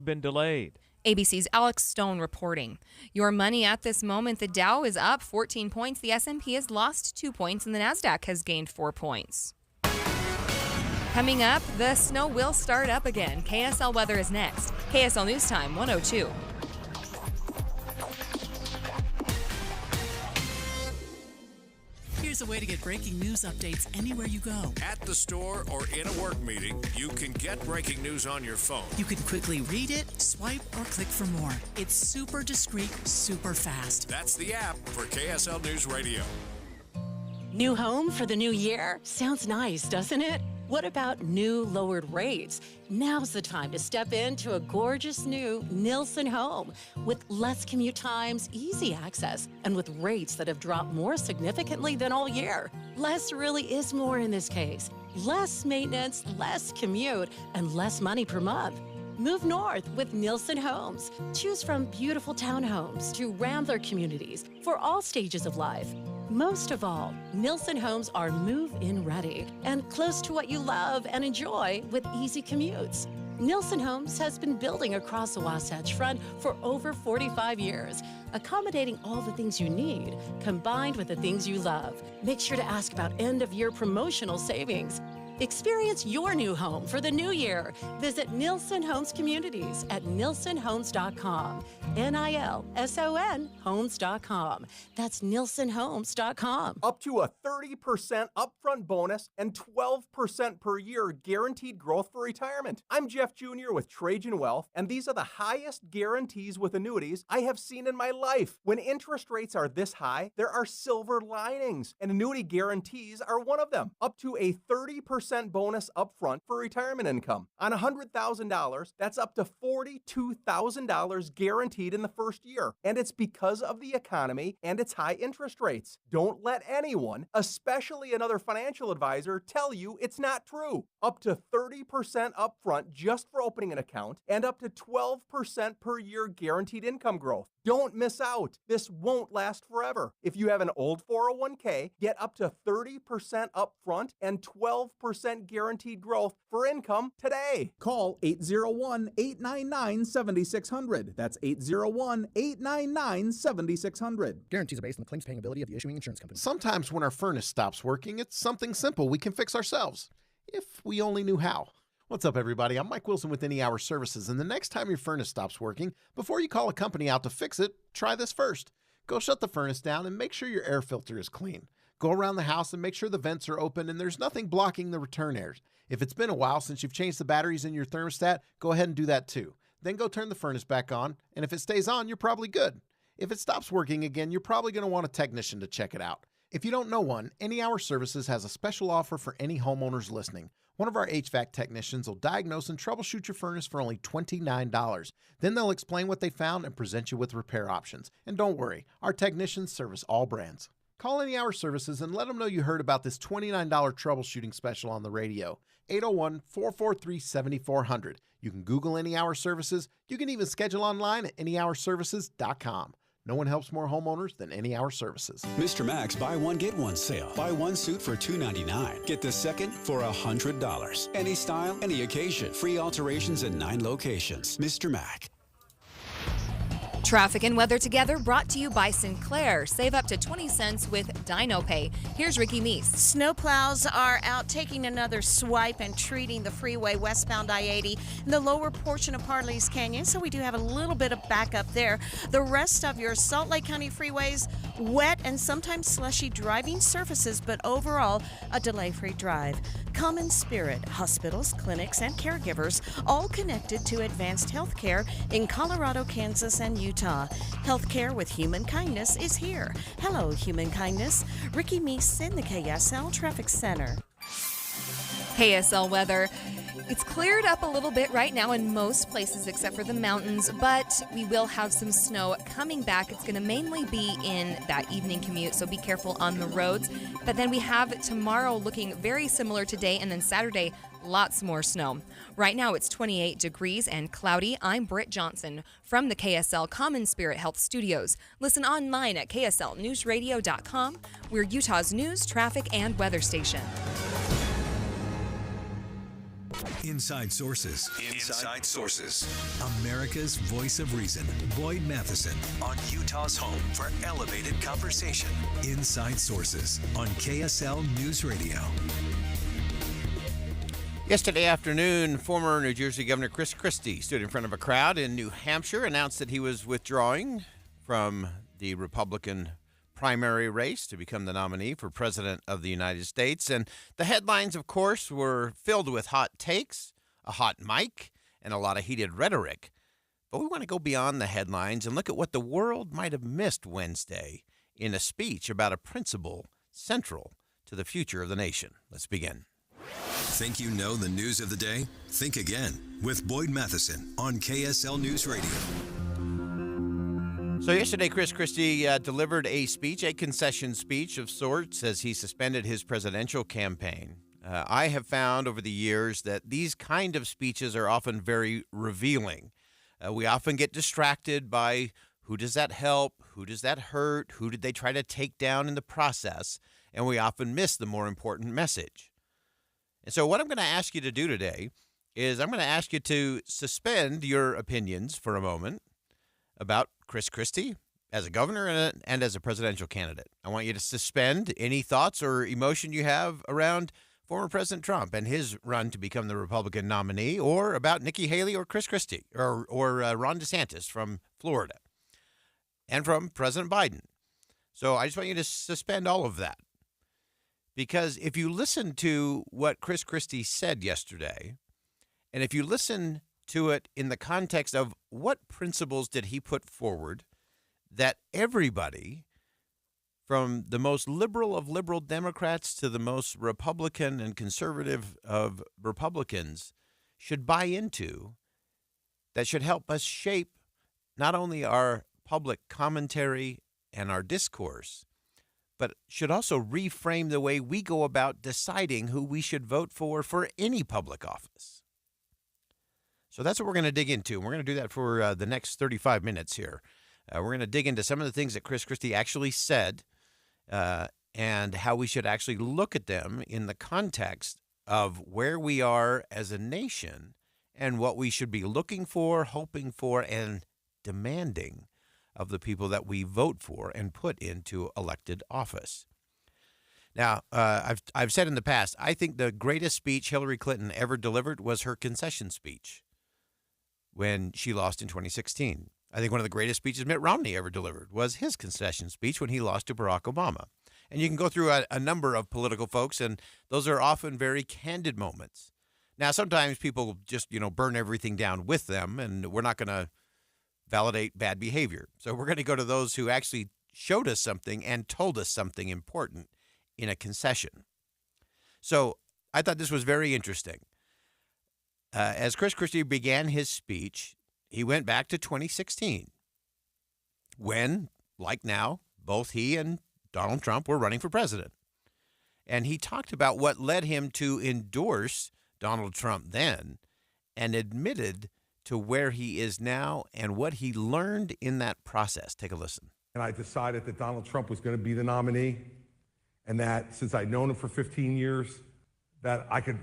been delayed. ABC's Alex Stone reporting. Your money at this moment, the Dow is up 14 points, the S&P has lost 2 points, and the Nasdaq has gained 4 points. Coming up, the snow will start up again. KSL weather is next. KSL News Time 102. Here's a way to get breaking news updates anywhere you go. At the store or in a work meeting, you can get breaking news on your phone. You can quickly read it, swipe, or click for more. It's super discreet, super fast. That's the app for KSL News Radio. New home for the new year? Sounds nice, doesn't it? What about new lowered rates? Now's the time to step into a gorgeous new Nilsson home with less commute times, easy access, and with rates that have dropped more significantly than all year. Less really is more in this case. Less maintenance, less commute, and less money per month. Move north with Nilsson Homes. Choose from beautiful townhomes to Rambler communities for all stages of life. Most of all, Nilsson Homes are move-in ready and close to what you love and enjoy with easy commutes. Nilsson Homes has been building across the Wasatch Front for over 45 years, accommodating all the things you need, combined with the things you love. Make sure to ask about end-of-year promotional savings. Experience your new home for the new year. Visit Nilsson Homes Communities at nilssonhomes.com. Nilson homes.com. That's nilssonhomes.com. Up to a 30% upfront bonus and 12% per year guaranteed growth for retirement. I'm Jeff Jr. with Trajan Wealth, and these are the highest guarantees with annuities I have seen in my life. When interest rates are this high, there are silver linings, and annuity guarantees are one of them. Up to a 30% bonus upfront for retirement income. On $100,000, that's up to $42,000 guaranteed in the first year. And it's because of the economy and its high interest rates. Don't let anyone, especially another financial advisor, tell you it's not true. Up to 30% upfront just for opening an account and up to 12% per year guaranteed income growth. Don't miss out. This won't last forever. If you have an old 401k, get up to 30% upfront and 12% guaranteed growth for income today. Call 801-899-7600. That's 801-899-7600. Guarantees are based on the claims paying ability of the issuing insurance company. Sometimes when our furnace stops working, it's something simple we can fix ourselves, if we only knew how. What's up, everybody? I'm Mike Wilson with Any Hour Services, and the next time your furnace stops working, before you call a company out to fix it, try this first. Go shut the furnace down and make sure your air filter is clean. Go around the house and make sure the vents are open and there's nothing blocking the return air. If it's been a while since you've changed the batteries in your thermostat, go ahead and do that too. Then go turn the furnace back on, and if it stays on, you're probably good. If it stops working again, you're probably going to want a technician to check it out. If you don't know one, Any Hour Services has a special offer for any homeowners listening. One of our HVAC technicians will diagnose and troubleshoot your furnace for only $29. Then they'll explain what they found and present you with repair options. And don't worry, our technicians service all brands. Call Any Hour Services and let them know you heard about this $29 troubleshooting special on the radio. 801-443-7400. You can Google Any Hour Services. You can even schedule online at anyhourservices.com. No one helps more homeowners than Any Hour Services. Mr. Mac's buy one, get one sale. Buy one suit for $299. Get the second for $100. Any style, any occasion. Free alterations in 9 locations. Mr. Mac. Traffic and weather together brought to you by Sinclair. Save up to 20 cents with Dino Pay. Here's Ricky Meese. Snowplows are out taking another swipe and treating the freeway westbound I-80 in the lower portion of Parley's Canyon, so we do have a little bit of backup there. The rest of your Salt Lake County freeways, wet and sometimes slushy driving surfaces, but overall a delay-free drive. Common Spirit, hospitals, clinics, and caregivers, all connected to advanced health care in Colorado, Kansas, and Utah. Healthcare with human kindness is here. Hello, human kindness. Ricky Meese in the KSL Traffic Center. KSL weather. It's cleared up a little bit right now in most places except for the mountains, but we will have some snow coming back. It's going to mainly be in that evening commute, so be careful on the roads. But then we have tomorrow looking very similar today, and then Saturday, lots more snow. Right now it's 28 degrees and cloudy. I'm Britt Johnson from the KSL Common Spirit Health Studios. Listen online at kslnewsradio.com. We're Utah's news, traffic, and weather station. Inside Sources. Inside Sources. America's voice of reason. Boyd Matheson on Utah's home for elevated conversation. Inside Sources on KSL News Radio. Yesterday afternoon, former New Jersey Governor Christie stood in front of a crowd in New Hampshire, announced that he was withdrawing from the Republican primary race to become the nominee for President of the United States. And the headlines, of course, were filled with hot takes, a hot mic, and a lot of heated rhetoric. But we want to go beyond the headlines and look at what the world might have missed Wednesday in a speech about a principle central to the future of the nation. Let's begin. Think you know the news of the day? Think again with Boyd Matheson on KSL News Radio. So yesterday, Christie delivered a speech, a concession speech of sorts, as he suspended his presidential campaign. I have found over the years that these kind of speeches are often very revealing. We often get distracted by who does that help, who does that hurt, who did they try to take down in the process, and we often miss the more important message. And so what I'm going to ask you to do today is I'm going to ask you to suspend your opinions for a moment about Christie as a governor and as a presidential candidate. I want you to suspend any thoughts or emotion you have around former President Trump and his run to become the Republican nominee, or about Nikki Haley or Christie or Ron DeSantis from Florida and from President Biden. So I just want you to suspend all of that. Because if you listen to what Christie said yesterday, and if you listen to it in the context of what principles did he put forward that everybody, from the most liberal of liberal Democrats to the most Republican and conservative of Republicans, should buy into, that should help us shape not only our public commentary and our discourse, but should also reframe the way we go about deciding who we should vote for any public office. So that's what we're going to dig into. We're going to do that for the next 35 minutes here. We're going to dig into some of the things that Christie actually said and how we should actually look at them in the context of where we are as a nation and what we should be looking for, hoping for, and demanding of the people that we vote for and put into elected office. Now, I've said in the past, I think the greatest speech Hillary Clinton ever delivered was her concession speech when she lost in 2016. I think one of the greatest speeches Mitt Romney ever delivered was his concession speech when he lost to Barack Obama. And you can go through a number of political folks, and those are often very candid moments. Now, sometimes people just, burn everything down with them, and we're not going to validate bad behavior. So we're going to go to those who actually showed us something and told us something important in a concession. So I thought this was very interesting. As Christie began his speech, he went back to 2016 when, like now, both he and Donald Trump were running for president. And he talked about what led him to endorse Donald Trump then and admitted to where he is now and what he learned in that process. Take a listen. And I decided that Donald Trump was going to be the nominee, and that since I'd known him for 15 years, that I could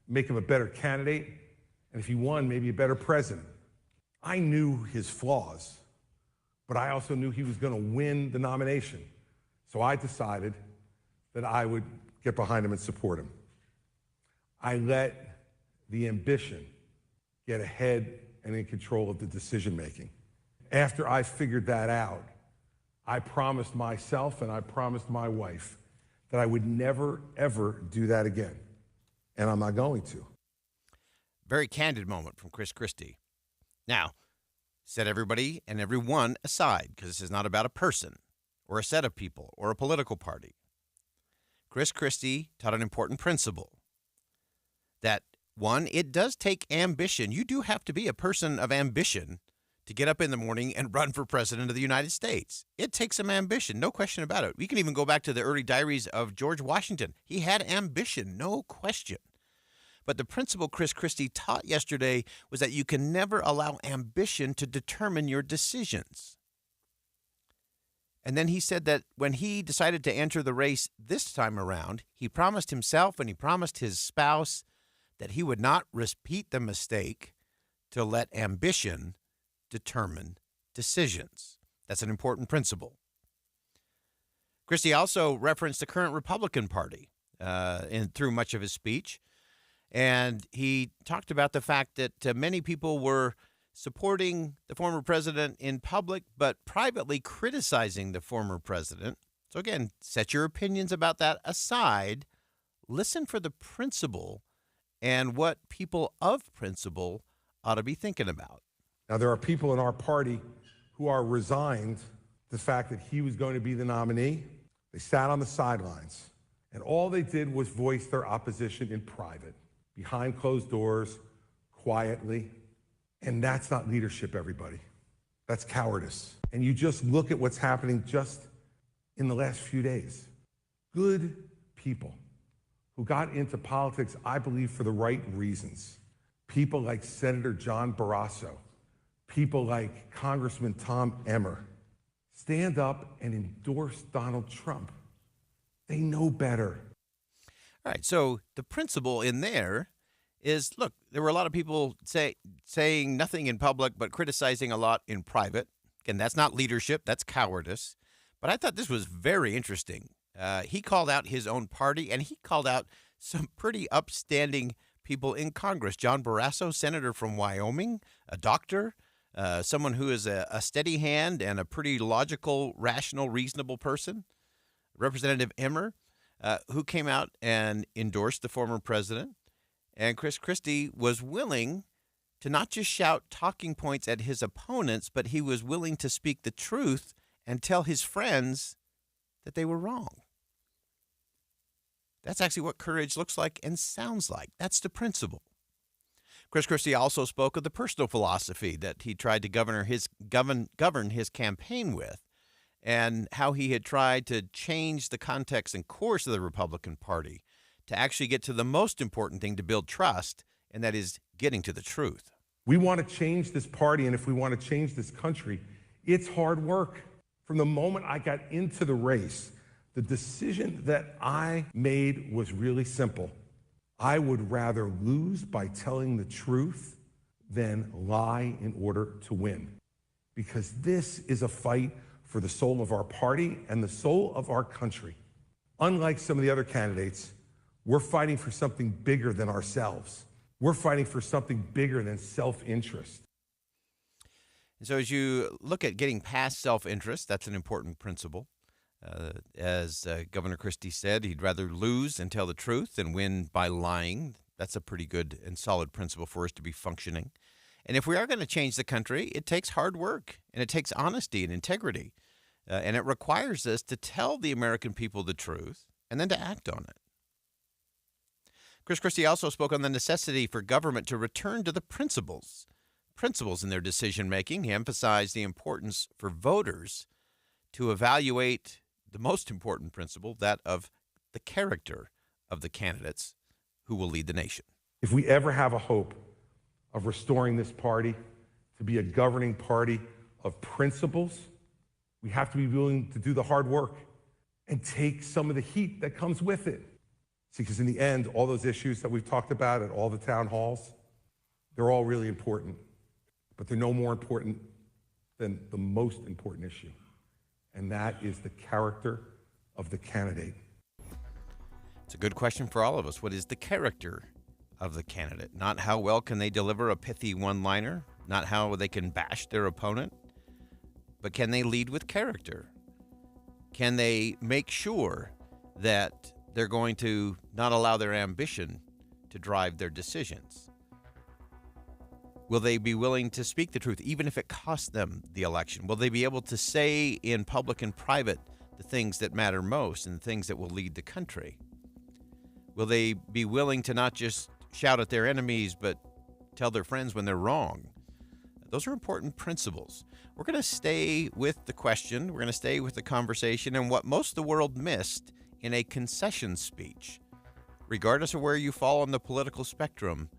make him a better candidate, and if he won, maybe a better president. I knew his flaws, but I also knew he was going to win the nomination. So I decided that I would get behind him and support him. I let the ambition get ahead and in control of the decision-making. After I figured that out, I promised myself and I promised my wife that I would never, ever do that again. And I'm not going to. Very candid moment from Christie. Now, set everybody and everyone aside, because this is not about a person or a set of people or a political party. Christie taught an important principle that, one, it does take ambition. You do have to be a person of ambition to get up in the morning and run for president of the United States. It takes some ambition, no question about it. We can even go back to the early diaries of George Washington. He had ambition, no question. But the principle Christie taught yesterday was that you can never allow ambition to determine your decisions. And then he said that when he decided to enter the race this time around, he promised himself and he promised his spouse that he would not repeat the mistake to let ambition determine decisions. That's an important principle. Christie also referenced the current Republican Party through much of his speech, and he talked about the fact that many people were supporting the former president in public, but privately criticizing the former president. So again, set your opinions about that aside. Listen for the principle and what people of principle ought to be thinking about. Now, there are people in our party who are resigned to the fact that he was going to be the nominee. They sat on the sidelines, and all they did was voice their opposition in private, behind closed doors, quietly. And that's not leadership, everybody. That's cowardice. And you just look at what's happening just in the last few days. Good people who got into politics, I believe, for the right reasons. People like Senator John Barrasso, people like Congressman Tom Emmer, stand up and endorse Donald Trump. They know better. All right, so the principle in there is, look, there were a lot of people saying nothing in public but criticizing a lot in private. Again, that's not leadership, that's cowardice. But I thought this was very interesting. He called out his own party, and he called out some pretty upstanding people in Congress. John Barrasso, senator from Wyoming, a doctor, someone who is a steady hand and a pretty logical, rational, reasonable person. Representative Emmer, who came out and endorsed the former president. And Christie was willing to not just shout talking points at his opponents, but he was willing to speak the truth and tell his friends that they were wrong. That's actually what courage looks like and sounds like. That's the principle. Christie also spoke of the personal philosophy that he tried to govern his campaign with, and how he had tried to change the context and course of the Republican Party to actually get to the most important thing to build trust, and that is getting to the truth. We want to change this party, and if we want to change this country, it's hard work. From the moment I got into the race, the decision that I made was really simple. I would rather lose by telling the truth than lie in order to win. Because this is a fight for the soul of our party and the soul of our country. Unlike some of the other candidates, we're fighting for something bigger than ourselves. We're fighting for something bigger than self-interest. And so as you look at getting past self-interest, that's an important principle. As Governor Christie said, he'd rather lose and tell the truth than win by lying. That's a pretty good and solid principle for us to be functioning. And if we are going to change the country, it takes hard work, and it takes honesty and integrity. And it requires us to tell the American people the truth and then to act on it. Christie also spoke on the necessity for government to return to the principles in their decision-making. He emphasized the importance for voters to evaluate the most important principle, that of the character of the candidates who will lead the nation. If we ever have a hope of restoring this party to be a governing party of principles, we have to be willing to do the hard work and take some of the heat that comes with it. See, because in the end, all those issues that we've talked about at all the town halls, they're all really important, but they're no more important than the most important issue, and that is the character of the candidate. It's a good question for all of us. What is the character of the candidate? Not how well can they deliver a pithy one-liner, not how they can bash their opponent, but can they lead with character? Can they make sure that they're going to not allow their ambition to drive their decisions? Will they be willing to speak the truth, even if it costs them the election? Will they be able to say in public and private the things that matter most and the things that will lead the country? Will they be willing to not just shout at their enemies, but tell their friends when they're wrong? Those are important principles. We're going to stay with the question. We're going to stay with the conversation and what most of the world missed in a concession speech. Regardless of where you fall on the political spectrum,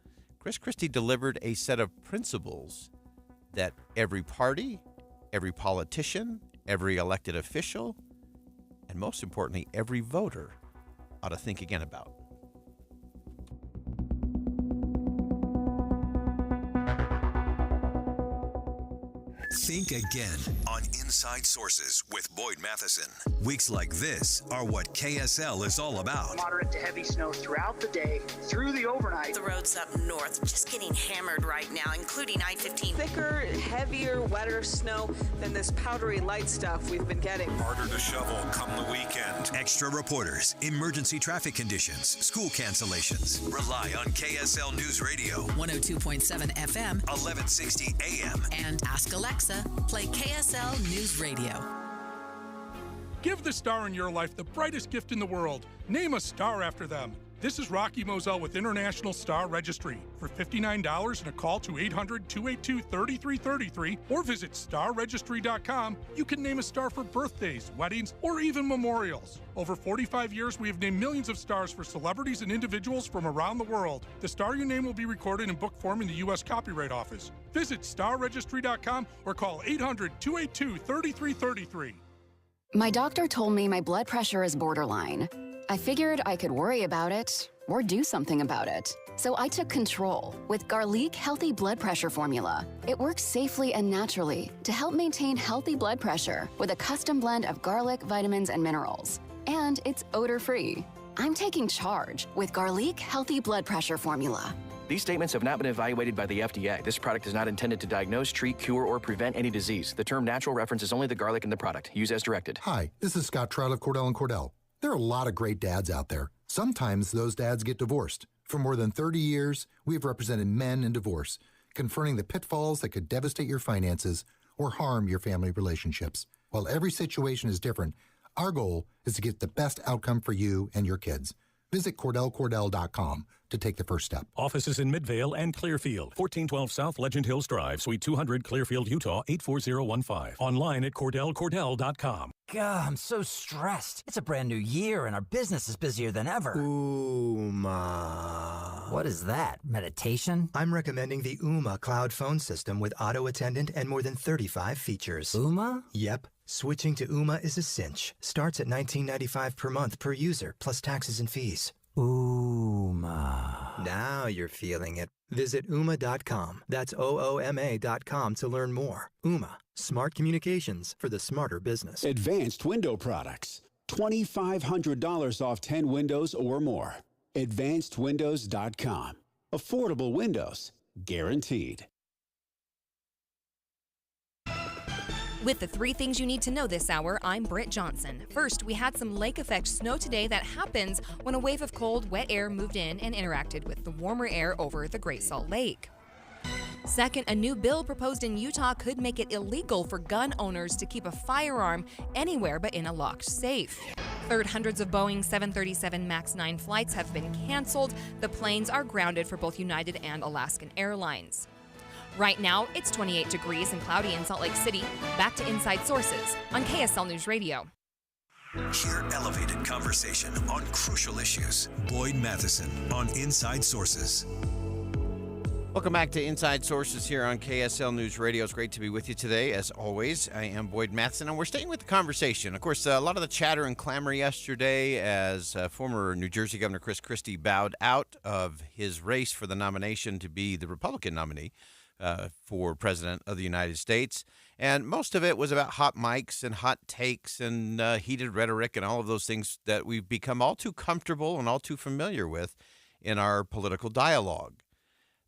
Christie delivered a set of principles that every party, every politician, every elected official, and most importantly, every voter ought to think again about. Think again on Inside Sources with Boyd Matheson. Weeks like this are what KSL is all about. Moderate to heavy snow throughout the day, through the overnight. The roads up north just getting hammered right now, including I-15. Thicker, heavier, wetter snow than this powdery light stuff we've been getting. Harder to shovel come the weekend. Extra reporters, emergency traffic conditions, school cancellations. Rely on KSL News Radio. 102.7 FM, 1160 AM. and Ask Alexa, play KSL News Radio. Give the star in your life the brightest gift in the world. Name a star after them. This is Rocky Moselle with International Star Registry. For $59 and a call to 800-282-3333 or visit starregistry.com, you can name a star for birthdays, weddings, or even memorials. Over 45 years, we have named millions of stars for celebrities and individuals from around the world. The star you name will be recorded in book form in the U.S. Copyright Office. Visit starregistry.com or call 800-282-3333. My doctor told me my blood pressure is borderline. I figured I could worry about it or do something about it. So I took control with Garlic Healthy Blood Pressure Formula. It works safely and naturally to help maintain healthy blood pressure with a custom blend of garlic, vitamins, and minerals. And it's odor-free. I'm taking charge with Garlic Healthy Blood Pressure Formula. These statements have not been evaluated by the FDA. This product is not intended to diagnose, treat, cure, or prevent any disease. The term natural references only the garlic in the product. Use as directed. Hi, this is Scott Trout of Cordell & Cordell. There are a lot of great dads out there. Sometimes those dads get divorced. For more than 30 years, we've represented men in divorce, confronting the pitfalls that could devastate your finances or harm your family relationships. While every situation is different, our goal is to get the best outcome for you and your kids. Visit CordellCordell.com to take the first step. Offices in Midvale and Clearfield. 1412 South Legend Hills Drive, Suite 200, Clearfield, Utah, 84015. Online at CordellCordell.com. God, I'm so stressed. It's a brand new year and our business is busier than ever. Ooma. What is that? Meditation? I'm recommending the Ooma cloud phone system with auto attendant and more than 35 features. Ooma? Yep. Switching to Ooma is a cinch. Starts at $19.95 per month per user, plus taxes and fees. Ooma. Now you're feeling it. Visit Ooma.com. That's OOMA.com to learn more. Ooma. Smart communications for the smarter business. Advanced window products. $2,500 off 10 windows or more. AdvancedWindows.com. Affordable windows. Guaranteed. With the 3 things you need to know this hour, I'm Britt Johnson. First, we had some lake effect snow today that happens when a wave of cold, wet air moved in and interacted with the warmer air over the Great Salt Lake. Second, a new bill proposed in Utah could make it illegal for gun owners to keep a firearm anywhere but in a locked safe. Third, hundreds of Boeing 737 MAX 9 flights have been canceled. The planes are grounded for both United and Alaskan Airlines. Right now, it's 28 degrees and cloudy in Salt Lake City. Back to Inside Sources on KSL News Radio. Hear elevated conversation on crucial issues. Boyd Matheson on Inside Sources. Welcome back to Inside Sources here on KSL News Radio. It's great to be with you today. As always, I am Boyd Matheson, and we're staying with the conversation. Of course, a lot of the chatter and clamor yesterday as former New Jersey Governor Chris Christie bowed out of his race for the nomination to be the Republican nominee for President of the United States. And most of it was about hot mics and hot takes and heated rhetoric and all of those things that we've become all too comfortable and all too familiar with in our political dialogue.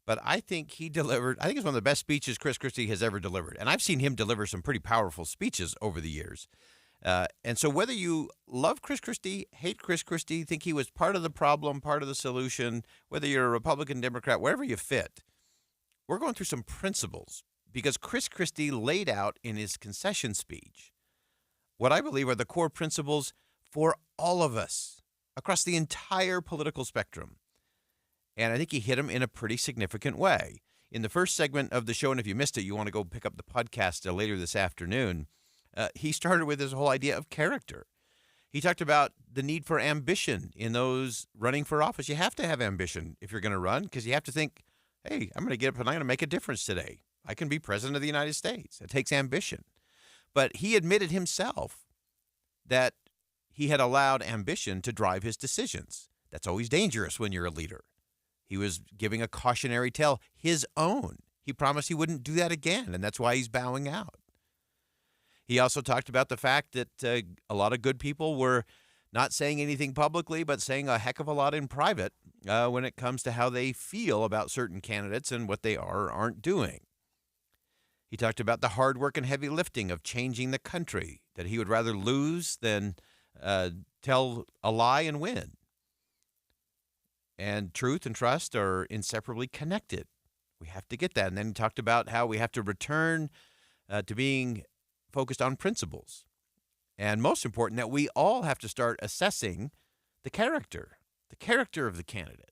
But I think he delivered, I think it's one of the best speeches Chris Christie has ever delivered. And I've seen him deliver some pretty powerful speeches over the years. And so whether you love Chris Christie, hate Chris Christie, think he was part of the problem, part of the solution, whether you're a Republican, Democrat, wherever you fit, we're going through some principles because Chris Christie laid out in his concession speech what I believe are the core principles for all of us across the entire political spectrum. And I think he hit them in a pretty significant way. In the first segment of the show, and if you missed it, you want to go pick up the podcast later this afternoon, he started with his whole idea of character. He talked about the need for ambition in those running for office. You have to have ambition if you're going to run because you have to think, hey, I'm going to get up and I'm going to make a difference today. I can be president of the United States. It takes ambition. But he admitted himself that he had allowed ambition to drive his decisions. That's always dangerous when you're a leader. He was giving a cautionary tale, his own. He promised he wouldn't do that again, and that's why he's bowing out. He also talked about the fact that a lot of good people were not saying anything publicly, but saying a heck of a lot in private when it comes to how they feel about certain candidates and what they are or aren't doing. He talked about the hard work and heavy lifting of changing the country, that he would rather lose than tell a lie and win. And truth and trust are inseparably connected. We have to get that. And then he talked about how we have to return to being focused on principles. And most important, that we all have to start assessing the character of the candidate.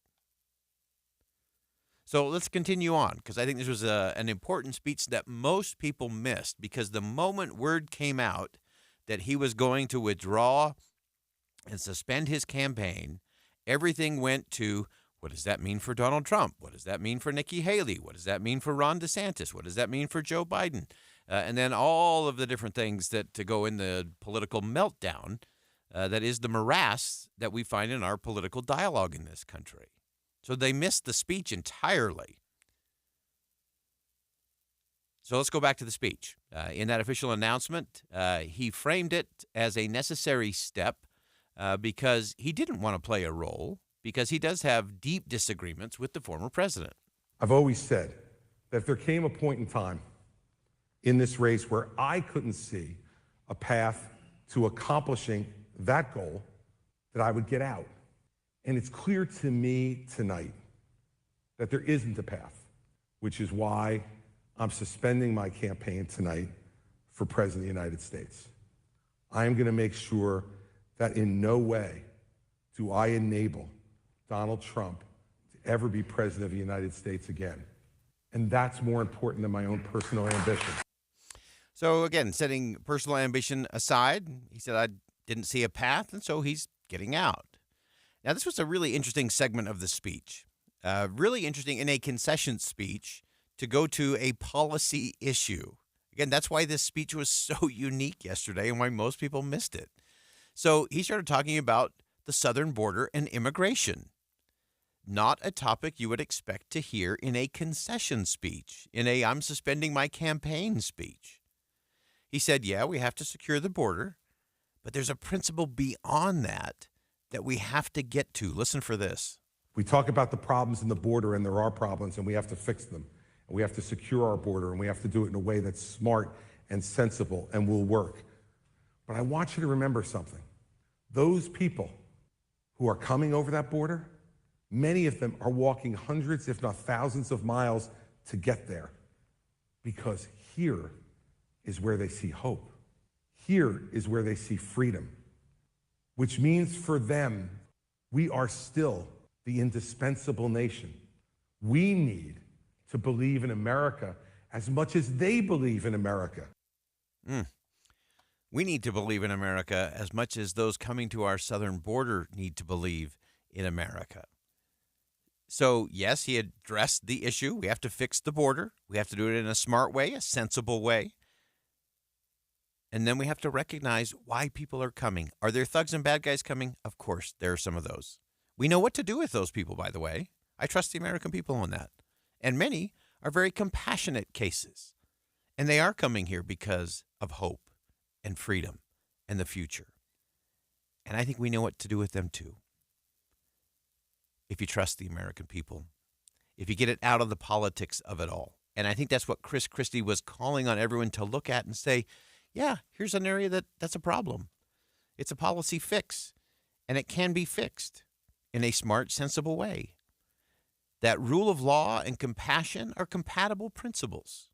So let's continue on, because I think this was an important speech that most people missed, because the moment word came out that he was going to withdraw and suspend his campaign, everything went to, what does that mean for Donald Trump? What does that mean for Nikki Haley? What does that mean for Ron DeSantis? What does that mean for Joe Biden? And then all of the different things that to go in the political meltdown that is the morass that we find in our political dialogue in this country. So they missed the speech entirely. So let's go back to the speech. In that official announcement, he framed it as a necessary step because he didn't want to play a role, because he does have deep disagreements with the former president. I've always said that if there came a point in time in this race where I couldn't see a path to accomplishing that goal, that I would get out. And it's clear to me tonight that there isn't a path, which is why I'm suspending my campaign tonight for President of the United States. I am going to make sure that in no way do I enable Donald Trump to ever be President of the United States again. And that's more important than my own personal ambition. So again, setting personal ambition aside, he said, I didn't see a path, and so he's getting out. Now, this was a really interesting segment of the speech. Really interesting in a concession speech to go to a policy issue. Again, that's why this speech was so unique yesterday and why most people missed it. So he started talking about the southern border and immigration. Not a topic you would expect to hear in a concession speech, in a I'm suspending my campaign speech. He said, yeah, we have to secure the border, but there's a principle beyond that that we have to get to. Listen for this. We talk about the problems in the border, and there are problems, and we have to fix them. And we have to secure our border, and we have to do it in a way that's smart and sensible and will work. But I want you to remember something. Those people who are coming over that border, many of them are walking hundreds, if not thousands of miles to get there, because here is where they see hope. Here is where they see freedom, which means for them, we are still the indispensable nation. We need to believe in America as much as they believe in America. We need to believe in America as much as those coming to our southern border need to believe in America. So, yes, he addressed the issue. We have to fix the border. We have to do it in a smart way, a sensible way. And then we have to recognize why people are coming. Are there thugs and bad guys coming? Of course, there are some of those. We know what to do with those people, by the way. I trust the American people on that. And many are very compassionate cases. And they are coming here because of hope and freedom and the future. And I think we know what to do with them too. If you trust the American people, if you get it out of the politics of it all. And I think that's what Christie was calling on everyone to look at and say, yeah, here's an area that's a problem. It's a policy fix, and it can be fixed in a smart, sensible way. That rule of law and compassion are compatible principles.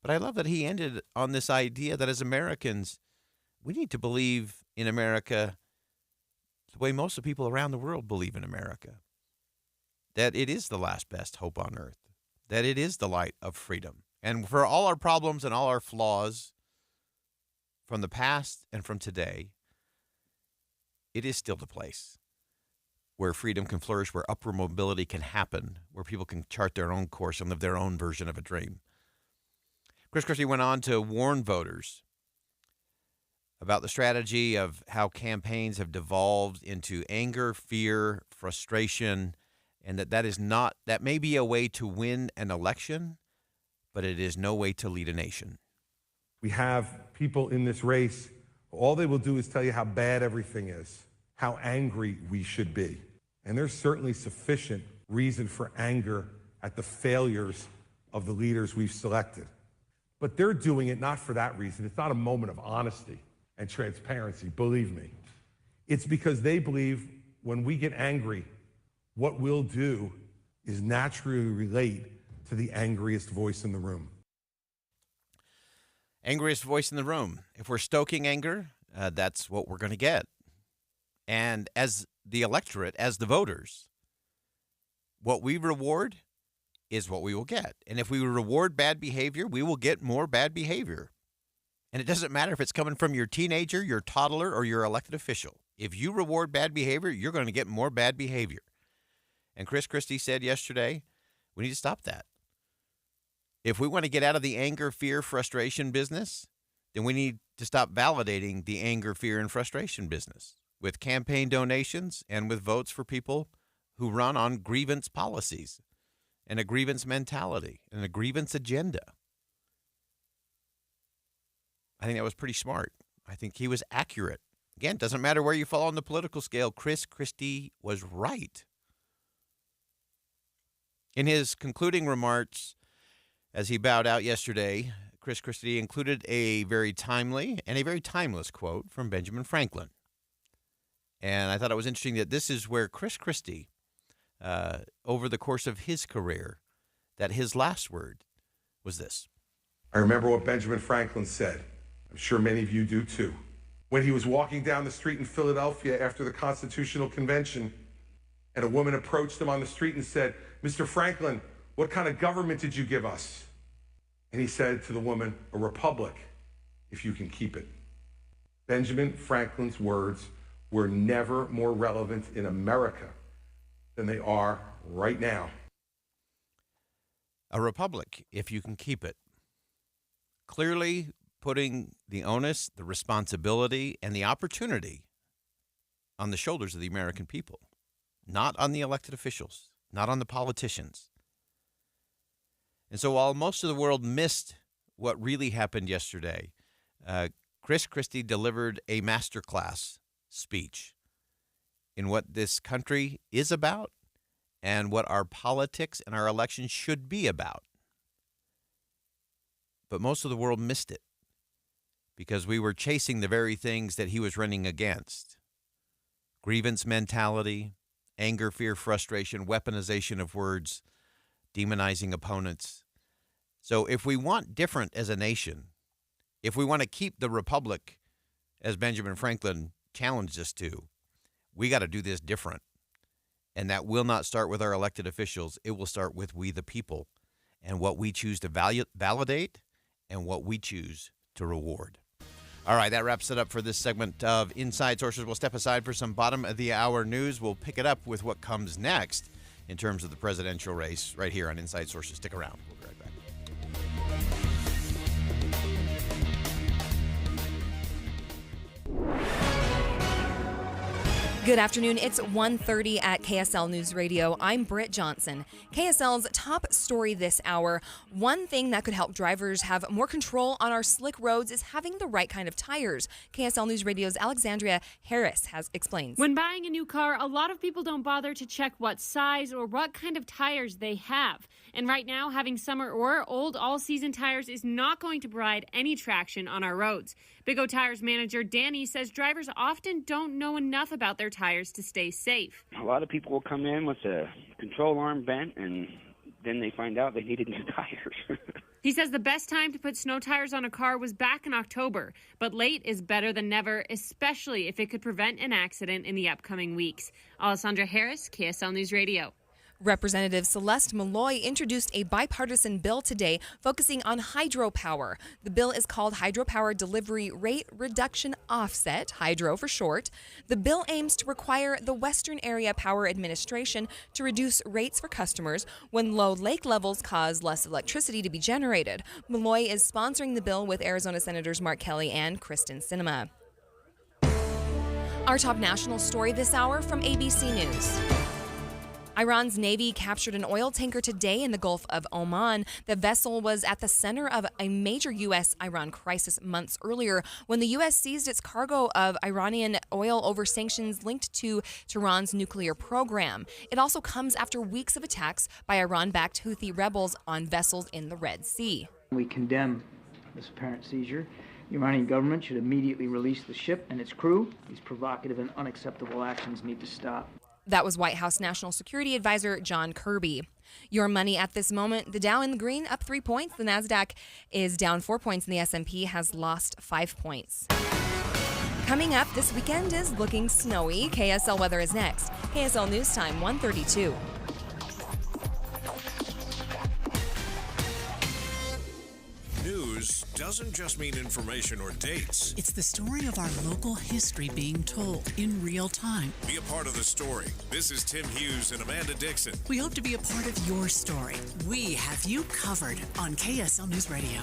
But I love that he ended on this idea that as Americans, we need to believe in America the way most of the people around the world believe in America. That it is the last best hope on earth. That it is the light of freedom. And for all our problems and all our flaws from the past and from today, it is still the place where freedom can flourish, where upward mobility can happen, where people can chart their own course and live their own version of a dream. Christie went on to warn voters about the strategy of how campaigns have devolved into anger, fear, frustration, and that may be a way to win an election, but it is no way to lead a nation. We have people in this race, all they will do is tell you how bad everything is, how angry we should be. And there's certainly sufficient reason for anger at the failures of the leaders we've selected. But they're doing it not for that reason. It's not a moment of honesty and transparency, believe me. It's because they believe when we get angry, what we'll do is naturally relate to the angriest voice in the room. Angriest voice in the room. If we're stoking anger, that's what we're going to get. And as the electorate, as the voters, what we reward is what we will get. And if we reward bad behavior, we will get more bad behavior. And it doesn't matter if it's coming from your teenager, your toddler, or your elected official. If you reward bad behavior, you're going to get more bad behavior. And Christie said yesterday, we need to stop that. If we want to get out of the anger, fear, frustration business, then we need to stop validating the anger, fear, and frustration business with campaign donations and with votes for people who run on grievance policies and a grievance mentality and a grievance agenda. I think that was pretty smart. I think he was accurate. Again, doesn't matter where you fall on the political scale, Christie was right. In his concluding remarks, as he bowed out yesterday, Christie included a very timely and a very timeless quote from Benjamin Franklin. And I thought it was interesting that this is where Christie, over the course of his career, that his last word was this. I remember what Benjamin Franklin said. I'm sure many of you do too. When he was walking down the street in Philadelphia after the Constitutional Convention, and a woman approached him on the street and said, "Mr. Franklin, what kind of government did you give us?" And he said to the woman, "A republic, if you can keep it." Benjamin Franklin's words were never more relevant in America than they are right now. A republic, if you can keep it. Clearly putting the onus, the responsibility, and the opportunity on the shoulders of the American people, not on the elected officials, not on the politicians. And so while most of the world missed what really happened yesterday, Christie delivered a masterclass speech in what this country is about and what our politics and our elections should be about. But most of the world missed it because we were chasing the very things that he was running against. Grievance mentality, anger, fear, frustration, weaponization of words, demonizing opponents. So if we want different as a nation, if we want to keep the republic, as Benjamin Franklin challenged us to, we got to do this different. And that will not start with our elected officials. It will start with we the people and what we choose to validate and what we choose to reward. All right, that wraps it up for this segment of Inside Sources. We'll step aside for some bottom-of-the-hour news. We'll pick it up with what comes next in terms of the presidential race right here on Inside Sources. Stick around. We'll be right back. Good afternoon. It's 1:30 at KSL News Radio. I'm Britt Johnson. KSL's top story this hour. One thing that could help drivers have more control on our slick roads is having the right kind of tires. KSL News Radio's Alexandria Harris explains. When buying a new car, a lot of people don't bother to check what size or what kind of tires they have. And right now, having summer or old all-season tires is not going to provide any traction on our roads. Big O Tires manager Danny says drivers often don't know enough about their tires to stay safe. A lot of people will come in with the control arm bent, and then they find out they needed new tires. He says the best time to put snow tires on a car was back in October, but late is better than never, especially if it could prevent an accident in the upcoming weeks. Alessandra Harris, KSL News Radio. Representative Celeste Malloy introduced a bipartisan bill today focusing on hydropower. The bill is called Hydropower Delivery Rate Reduction Offset, Hydro for short. The bill aims to require the Western Area Power Administration to reduce rates for customers when low lake levels cause less electricity to be generated. Malloy is sponsoring the bill with Arizona Senators Mark Kelly and Kristen Sinema. Our top national story this hour from ABC News. Iran's Navy captured an oil tanker today in the Gulf of Oman. The vessel was at the center of a major U.S.-Iran crisis months earlier when the U.S. seized its cargo of Iranian oil over sanctions linked to Tehran's nuclear program. It also comes after weeks of attacks by Iran-backed Houthi rebels on vessels in the Red Sea. We condemn this apparent seizure. The Iranian government should immediately release the ship and its crew. These provocative and unacceptable actions need to stop. That was White House National Security Advisor John Kirby. Your money at this moment, the Dow in the green up 3 points. The NASDAQ is down 4 points and the S&P has lost 5 points. Coming up this weekend is looking snowy. KSL weather is next. KSL News Time 1:32. News doesn't just mean information or dates. It's the story of our local history being told in real time. Be a part of the story. This is Tim Hughes and Amanda Dixon. We hope to be a part of your story. We have you covered on KSL News Radio.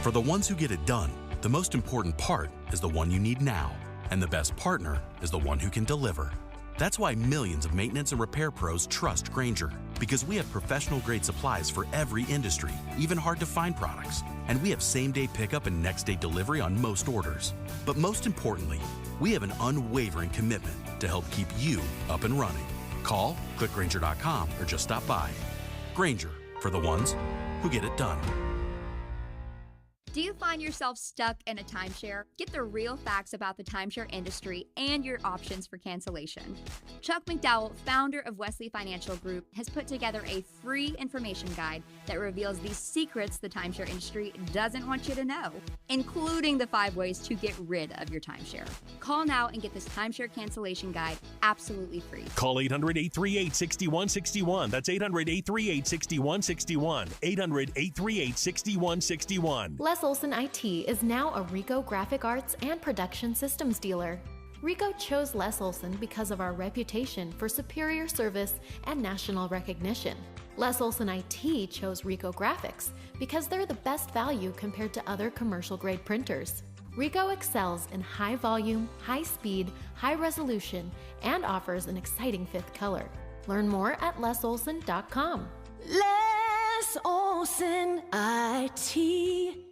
For the ones who get it done, the most important part is the one you need now. And the best partner is the one who can deliver. That's why millions of maintenance and repair pros trust Grainger, because we have professional-grade supplies for every industry, even hard-to-find products. And we have same-day pickup and next-day delivery on most orders. But most importantly, we have an unwavering commitment to help keep you up and running. Call, click Grainger.com, or just stop by. Grainger, for the ones who get it done. Do you find yourself stuck in a timeshare? Get the real facts about the timeshare industry and your options for cancellation. Chuck McDowell, founder of Wesley Financial Group, has put together a free information guide that reveals the secrets the timeshare industry doesn't want you to know, including the 5 ways to get rid of your timeshare. Call now and get this timeshare cancellation guide absolutely free. Call 800-838-6161. That's 800-838-6161. 800-838-6161. Les Olson IT is now a Rico Graphic Arts and Production Systems dealer. Rico chose Les Olson because of our reputation for superior service and national recognition. Les Olson IT chose Rico Graphics because they're the best value compared to other commercial-grade printers. Rico excels in high volume, high speed, high resolution, and offers an exciting 5th color. Learn more at lesolson.com. Les Olson IT.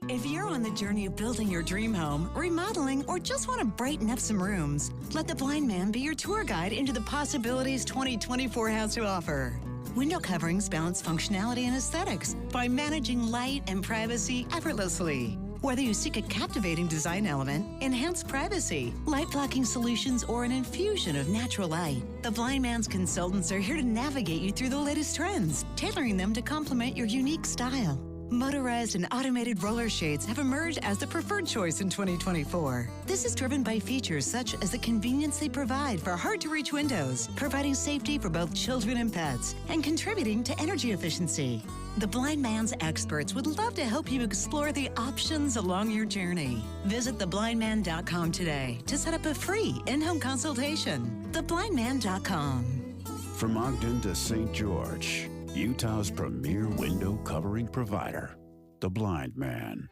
If you're on the journey of building your dream home, remodeling, or just want to brighten up some rooms, let the Blind Man be your tour guide into the possibilities 2024 has to offer. Window coverings balance functionality and aesthetics by managing light and privacy effortlessly. Whether you seek a captivating design element, enhanced privacy, light-blocking solutions, or an infusion of natural light, the Blind Man's consultants are here to navigate you through the latest trends, tailoring them to complement your unique style. Motorized and automated roller shades have emerged as the preferred choice in 2024. This is driven by features such as the convenience they provide for hard-to-reach windows, providing safety for both children and pets, and contributing to energy efficiency. The Blind Man's experts would love to help you explore the options along your journey. Visit theblindman.com today to set up a free in-home consultation. Theblindman.com. From Ogden to St. George, Utah's premier window covering provider, The Blind Man.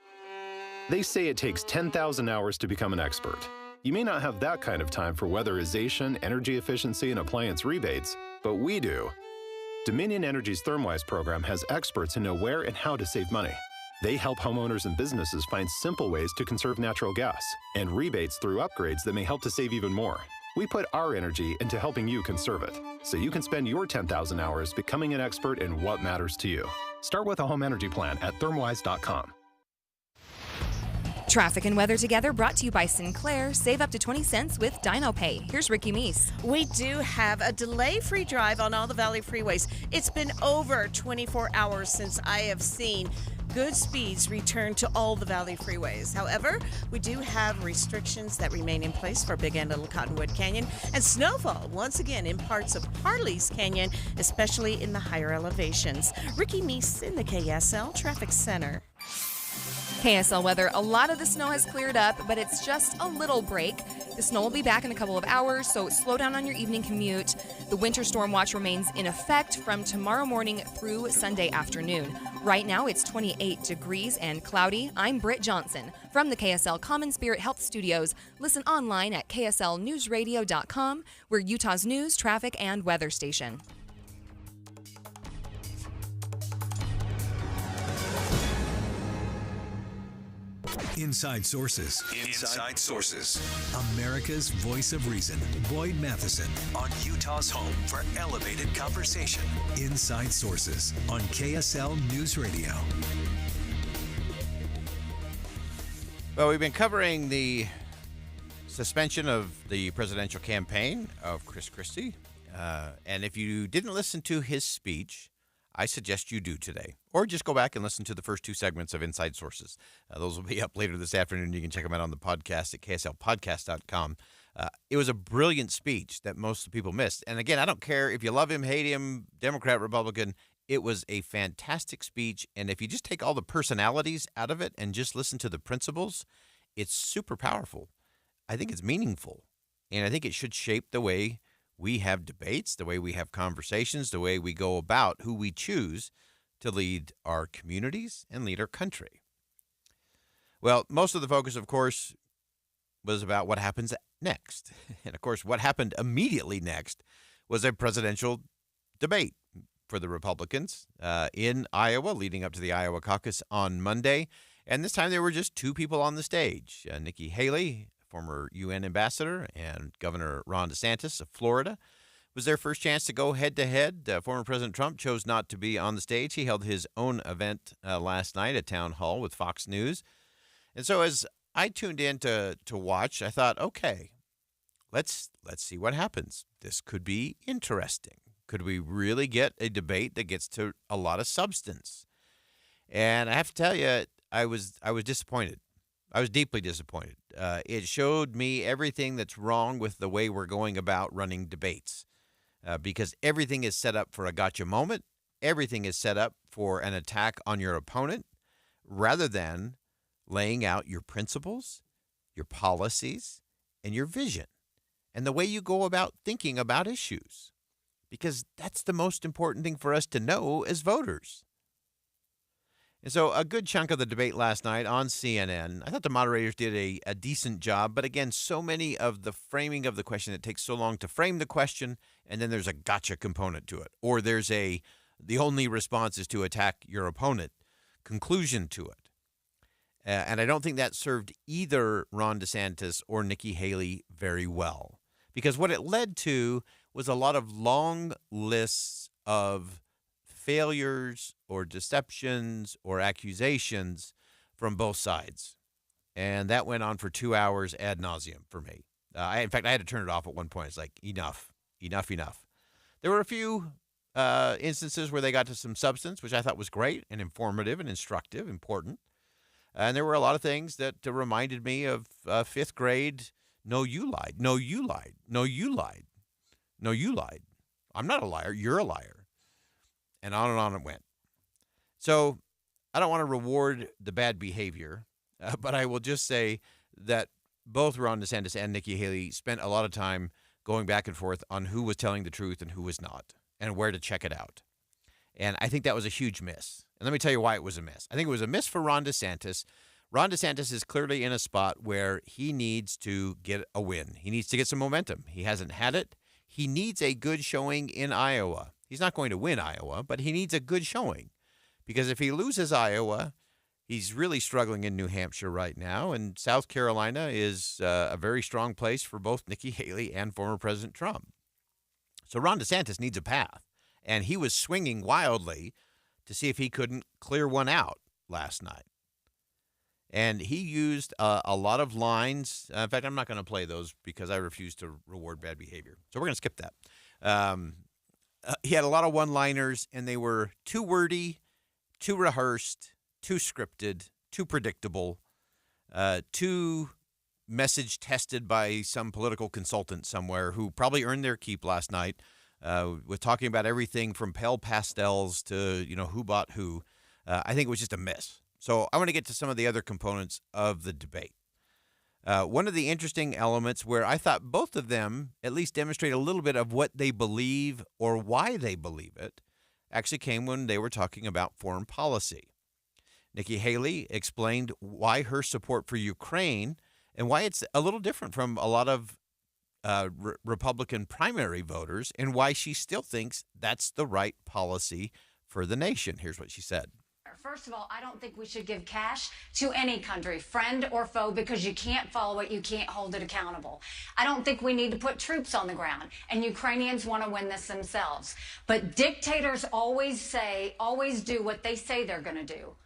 They say it takes 10,000 hours to become an expert. You may not have that kind of time for weatherization, energy efficiency, and appliance rebates, but we do. Dominion Energy's ThermWise program has experts who know where and how to save money. They help homeowners and businesses find simple ways to conserve natural gas and rebates through upgrades that may help to save even more. We put our energy into helping you conserve it, so you can spend your 10,000 hours becoming an expert in what matters to you. Start with a home energy plan at thermwise.com. Traffic and weather together brought to you by Sinclair. Save up to 20 cents with DinoPay. Here's Ricky Meese. We do have a delay-free drive on all the Valley freeways. It's been over 24 hours since I have seen good speeds return to all the Valley freeways. However, we do have restrictions that remain in place for Big and Little Cottonwood Canyon, and snowfall once again in parts of Harley's Canyon, especially in the higher elevations. Ricky Meese in the KSL Traffic Center. KSL weather. A lot of the snow has cleared up, but it's just a little break. The snow will be back in a couple of hours, so slow down on your evening commute. The winter storm watch remains in effect from tomorrow morning through Sunday afternoon. Right now, it's 28 degrees and cloudy. I'm Britt Johnson from the KSL Common Spirit Health Studios. Listen online at kslnewsradio.com. We're Utah's news, traffic, and weather station. Inside Sources. Inside Sources. America's voice of reason. Boyd Matheson on Utah's home for elevated conversation. Inside Sources on KSL News Radio. Well, we've been covering the suspension of the presidential campaign of Christie. And if you didn't listen to his speech, I suggest you do today. Or just go back and listen to the first two segments of Inside Sources. Those will be up later this afternoon. You can check them out on the podcast at kslpodcast.com. It was a brilliant speech that most of the people missed. And again, I don't care if you love him, hate him, Democrat, Republican. It was a fantastic speech. And if you just take all the personalities out of it and just listen to the principles, it's super powerful. I think it's meaningful. And I think it should shape the way we have debates, the way we have conversations, the way we go about who we choose to lead our communities and lead our country. Well, most of the focus, of course, was about what happens next. And, of course, what happened immediately next was a presidential debate for the Republicans in Iowa, leading up to the Iowa caucus on Monday. And this time there were just two people on the stage, Nikki Haley, former UN ambassador, and Governor Ron DeSantis of Florida. It was their first chance to go head-to-head. Former President Trump chose not to be on the stage. He held his own event last night at Town Hall with Fox News. And so as I tuned in to watch, I thought, okay, let's see what happens. This could be interesting. Could we really get a debate that gets to a lot of substance? And I have to tell you, I was disappointed. I was deeply disappointed. It showed me everything that's wrong with the way we're going about running debates, because everything is set up for a gotcha moment. Everything is set up for an attack on your opponent rather than laying out your principles, your policies, and your vision, and the way you go about thinking about issues, because that's the most important thing for us to know as voters. And so a good chunk of the debate last night on CNN, I thought the moderators did a decent job. But again, so many of the framing of the question, it takes so long to frame the question, and then there's a gotcha component to it. Or there's the only response is to attack your opponent conclusion to it. And I don't think that served either Ron DeSantis or Nikki Haley very well. Because what it led to was a lot of long lists of failures or deceptions or accusations from both sides. And that went on for 2 hours ad nauseum for me. In fact, I had to turn it off at one point. It's like, enough. There were a few instances where they got to some substance, which I thought was great and informative and instructive, important. And there were a lot of things that reminded me of fifth grade, no, you lied. No, you lied. No, you lied. No, you lied. I'm not a liar. You're a liar. And on it went. So I don't want to reward the bad behavior, but I will just say that both Ron DeSantis and Nikki Haley spent a lot of time going back and forth on who was telling the truth and who was not, and where to check it out. And I think that was a huge miss. And let me tell you why it was a miss. I think it was a miss for Ron DeSantis. Ron DeSantis is clearly in a spot where he needs to get a win. He needs to get some momentum. He hasn't had it. He needs a good showing in Iowa. He's not going to win Iowa, but he needs a good showing, because if he loses Iowa, he's really struggling in New Hampshire right now, and South Carolina is a very strong place for both Nikki Haley and former President Trump. So Ron DeSantis needs a path, and he was swinging wildly to see if he couldn't clear one out last night. And he used a lot of lines. In fact, I'm not going to play those because I refuse to reward bad behavior. So we're going to skip that. He had a lot of one-liners, and they were too wordy, too rehearsed, too scripted, too predictable, too message tested by some political consultant somewhere who probably earned their keep last night with talking about everything from pale pastels to, who bought who. I think it was just a miss. So I want to get to some of the other components of the debate. One of the interesting elements where I thought both of them at least demonstrate a little bit of what they believe or why they believe it actually came when they were talking about foreign policy. Nikki Haley explained why her support for Ukraine and why it's a little different from a lot of Republican primary voters, and why she still thinks that's the right policy for the nation. Here's what she said. First of all, I don't think we should give cash to any country, friend or foe, because you can't follow it, you can't hold it accountable. I don't think we need to put troops on the ground, and Ukrainians want to win this themselves. But dictators always do what they say they're going to do.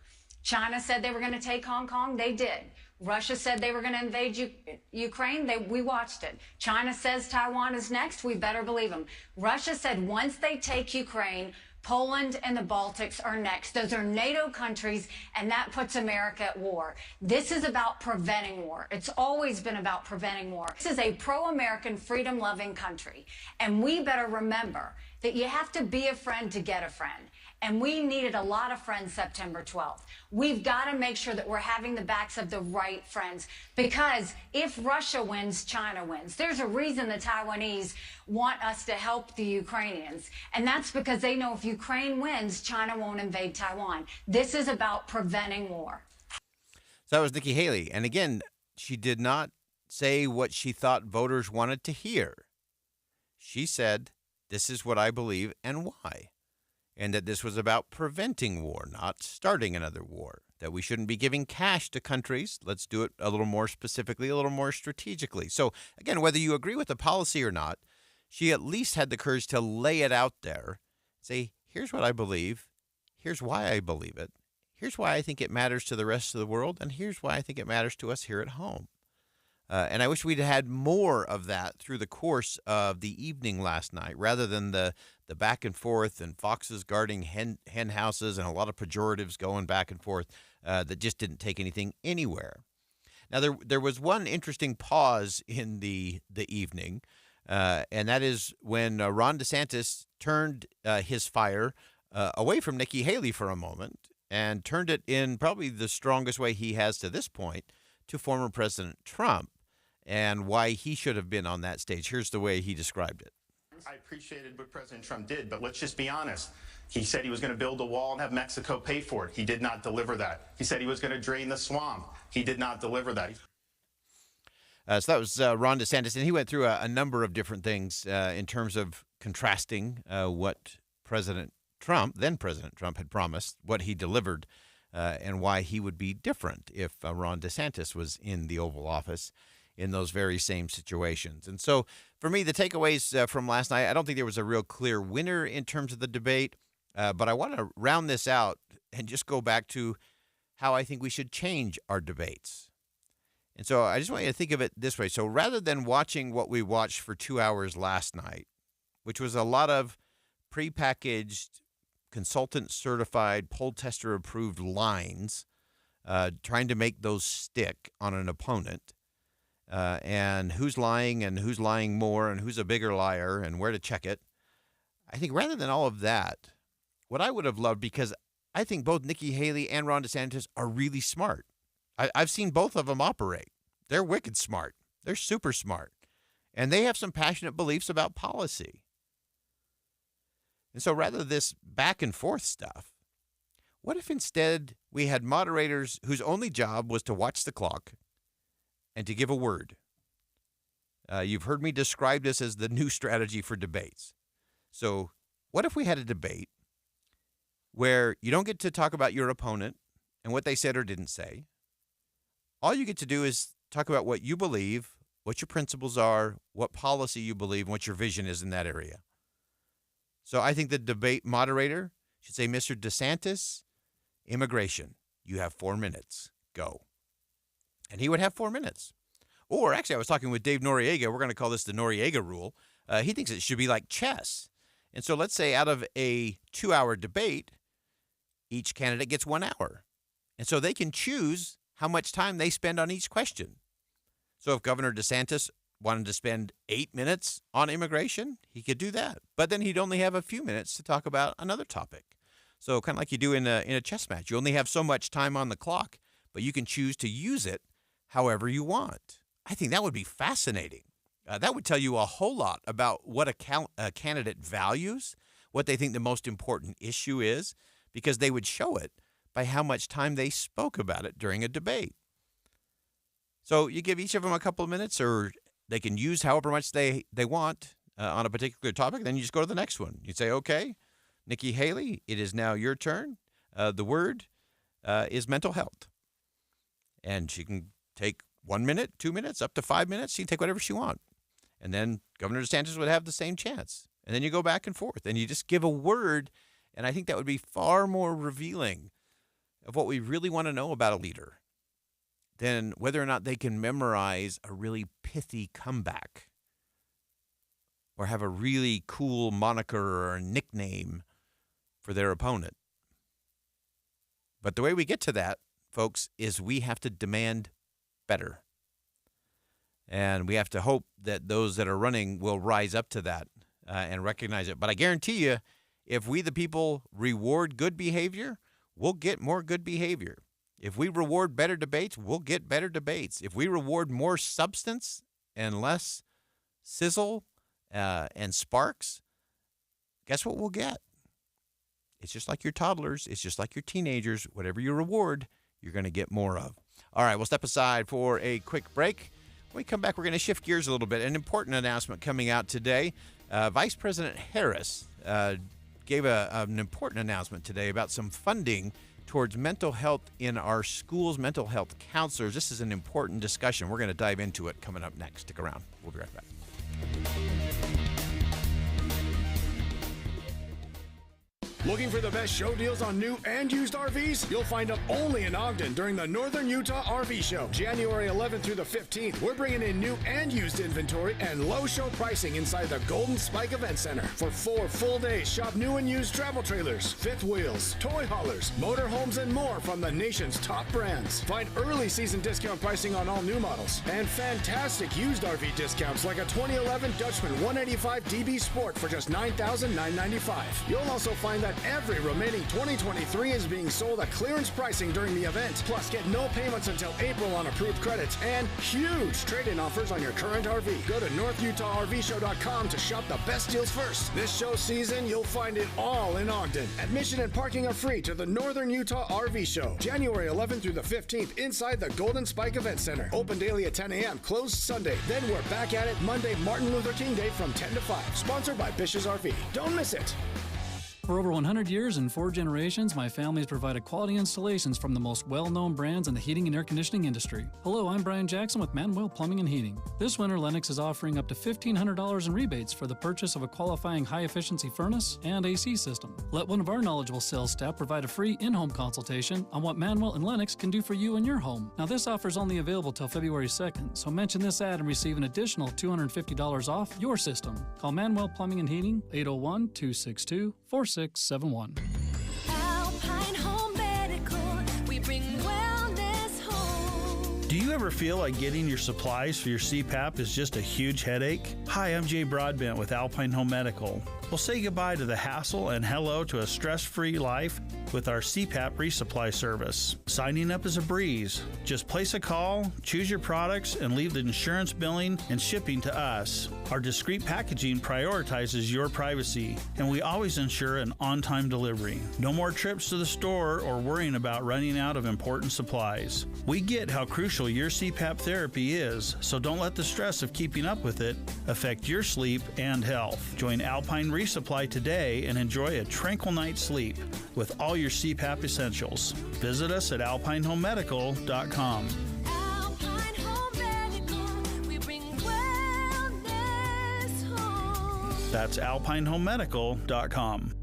China said they were going to take Hong Kong, they did. Russia said they were going to invade Ukraine. We watched it. China says Taiwan is next. We better believe them. Russia said once they take Ukraine, Poland and the Baltics are next. Those are NATO countries, and that puts America at war. This is about preventing war. It's always been about preventing war. This is a pro-American, freedom-loving country, and we better remember that you have to be a friend to get a friend. And we needed a lot of friends September 12th. We've got to make sure that we're having the backs of the right friends, because if Russia wins, China wins. There's a reason the Taiwanese want us to help the Ukrainians, and that's because they know if Ukraine wins, China won't invade Taiwan. This is about preventing war. So that was Nikki Haley. And again, she did not say what she thought voters wanted to hear. She said, this is what I believe and why. And that this was about preventing war, not starting another war, that we shouldn't be giving cash to countries. Let's do it a little more specifically, a little more strategically. So, again, whether you agree with the policy or not, she at least had the courage to lay it out there, say, here's what I believe, here's why I believe it, here's why I think it matters to the rest of the world, and here's why I think it matters to us here at home. And I wish we'd had more of that through the course of the evening last night, rather than the back and forth and foxes guarding hen houses and a lot of pejoratives going back and forth that just didn't take anything anywhere. Now, there was one interesting pause in the evening, and that is when Ron DeSantis turned his fire away from Nikki Haley for a moment and turned it in probably the strongest way he has to this point to former President Trump, and why he should have been on that stage. Here's the way he described it. I appreciated what President Trump did, but let's just be honest. He said he was going to build a wall and have Mexico pay for it. He did not deliver that. He said he was going to drain the swamp. He did not deliver that. So that was Ron DeSantis, and he went through a number of different things in terms of contrasting what President Trump, then President Trump, had promised, what he delivered, and why he would be different if Ron DeSantis was in the Oval Office in those very same situations. And so for me, the takeaways from last night, I don't think there was a real clear winner in terms of the debate, but I want to round this out and just go back to how I think we should change our debates. And so I just want you to think of it this way. So rather than watching what we watched for 2 hours last night, which was a lot of prepackaged, consultant-certified, poll tester-approved lines, trying to make those stick on an opponent, and who's lying more and who's a bigger liar and where to check it. I think rather than all of that, what I would have loved, because I think both Nikki Haley and Ron DeSantis are really smart. I've seen both of them operate. They're wicked smart. They're super smart. And they have some passionate beliefs about policy. And so rather than this back and forth stuff, what if instead we had moderators whose only job was to watch the clock and to give a word? You've heard me describe this as the new strategy for debates. So what if we had a debate where you don't get to talk about your opponent and what they said or didn't say? All you get to do is talk about what you believe, what your principles are, what policy you believe, and what your vision is in that area. So I think the debate moderator should say, Mr. DeSantis, immigration, you have 4 minutes. Go. And he would have 4 minutes. Or actually, I was talking with Dave Noriega. We're going to call this the Noriega rule. He thinks it should be like chess. And so let's say out of a 2-hour debate, each candidate gets 1 hour. And so they can choose how much time they spend on each question. So if Governor DeSantis wanted to spend 8 minutes on immigration, he could do that. But then he'd only have a few minutes to talk about another topic. So kind of like you do in a chess match. You only have so much time on the clock, but you can choose to use it however you want. I think that would be fascinating. That would tell you a whole lot about what a candidate values, what they think the most important issue is, because they would show it by how much time they spoke about it during a debate. So you give each of them a couple of minutes, or they can use however much they want on a particular topic. Then you just go to the next one. You say, okay, Nikki Haley, it is now your turn. The word, is mental health. And she can take 1 minute, 2 minutes, up to 5 minutes. She can take whatever she wants. And then Governor DeSantis would have the same chance. And then you go back and forth. And you just give a word. And I think that would be far more revealing of what we really want to know about a leader than whether or not they can memorize a really pithy comeback or have a really cool moniker or a nickname for their opponent. But the way we get to that, folks, is we have to demand better. And we have to hope that those that are running will rise up to that and recognize it. But I guarantee you, if we, the people, reward good behavior, we'll get more good behavior. If we reward better debates, we'll get better debates. If we reward more substance and less sizzle and sparks, guess what we'll get? It's just like your toddlers. It's just like your teenagers. Whatever you reward, you're going to get more of. All right, we'll step aside for a quick break. When we come back, we're going to shift gears a little bit. An important announcement coming out today. Vice President Harris gave an important announcement today about some funding towards mental health in our schools, mental health counselors. This is an important discussion. We're going to dive into it coming up next. Stick around. We'll be right back. Looking for the best show deals on new and used RVs? You'll find them only in Ogden during the Northern Utah RV Show, January 11th through the 15th. We're bringing in new and used inventory and low show pricing inside the Golden Spike Event Center. For 4 full days, shop new and used travel trailers, fifth wheels, toy haulers, motorhomes, and more from the nation's top brands. Find early season discount pricing on all new models and fantastic used RV discounts like a 2011 Dutchman 185 DB Sport for just $9,995. You'll also find that every remaining 2023 is being sold at clearance pricing during the event. Plus, get no payments until April on approved credits and huge trade-in offers on your current RV. Go to NorthUtahRVShow.com to shop the best deals first. This show season, you'll find it all in Ogden. Admission and parking are free to the Northern Utah RV Show, January 11th through the 15th inside the Golden Spike Event Center. Open daily at 10 a.m., closed Sunday. Then we're back at it Monday, Martin Luther King Day from 10 to 5. Sponsored by Bish's RV. Don't miss it. For over 100 years and 4 generations, my family has provided quality installations from the most well-known brands in the heating and air conditioning industry. Hello, I'm Brian Jackson with Manuel Plumbing and Heating. This winter, Lennox is offering up to $1,500 in rebates for the purchase of a qualifying high-efficiency furnace and AC system. Let one of our knowledgeable sales staff provide a free in-home consultation on what Manuel and Lennox can do for you and your home. Now, this offer is only available till February 2nd, so mention this ad and receive an additional $250 off your system. Call Manuel Plumbing and Heating, 801-262-4671. Alpine Home Medical, we bring wellness home. Do you ever feel like getting your supplies for your CPAP is just a huge headache? Hi, I'm Jay Broadbent with Alpine Home Medical. We'll say goodbye to the hassle and hello to a stress-free life with our CPAP resupply service. Signing up is a breeze. Just place a call, choose your products, and leave the insurance billing and shipping to us. Our discreet packaging prioritizes your privacy, and we always ensure an on-time delivery. No more trips to the store or worrying about running out of important supplies. We get how crucial your CPAP therapy is, so don't let the stress of keeping up with it affect your sleep and health. Join Alpine Resupply today and enjoy a tranquil night's sleep with all your CPAP essentials. Visit us at alpinehomemedical.com. Alpine Home Medical, we bring wellness home. That's alpinehomemedical.com.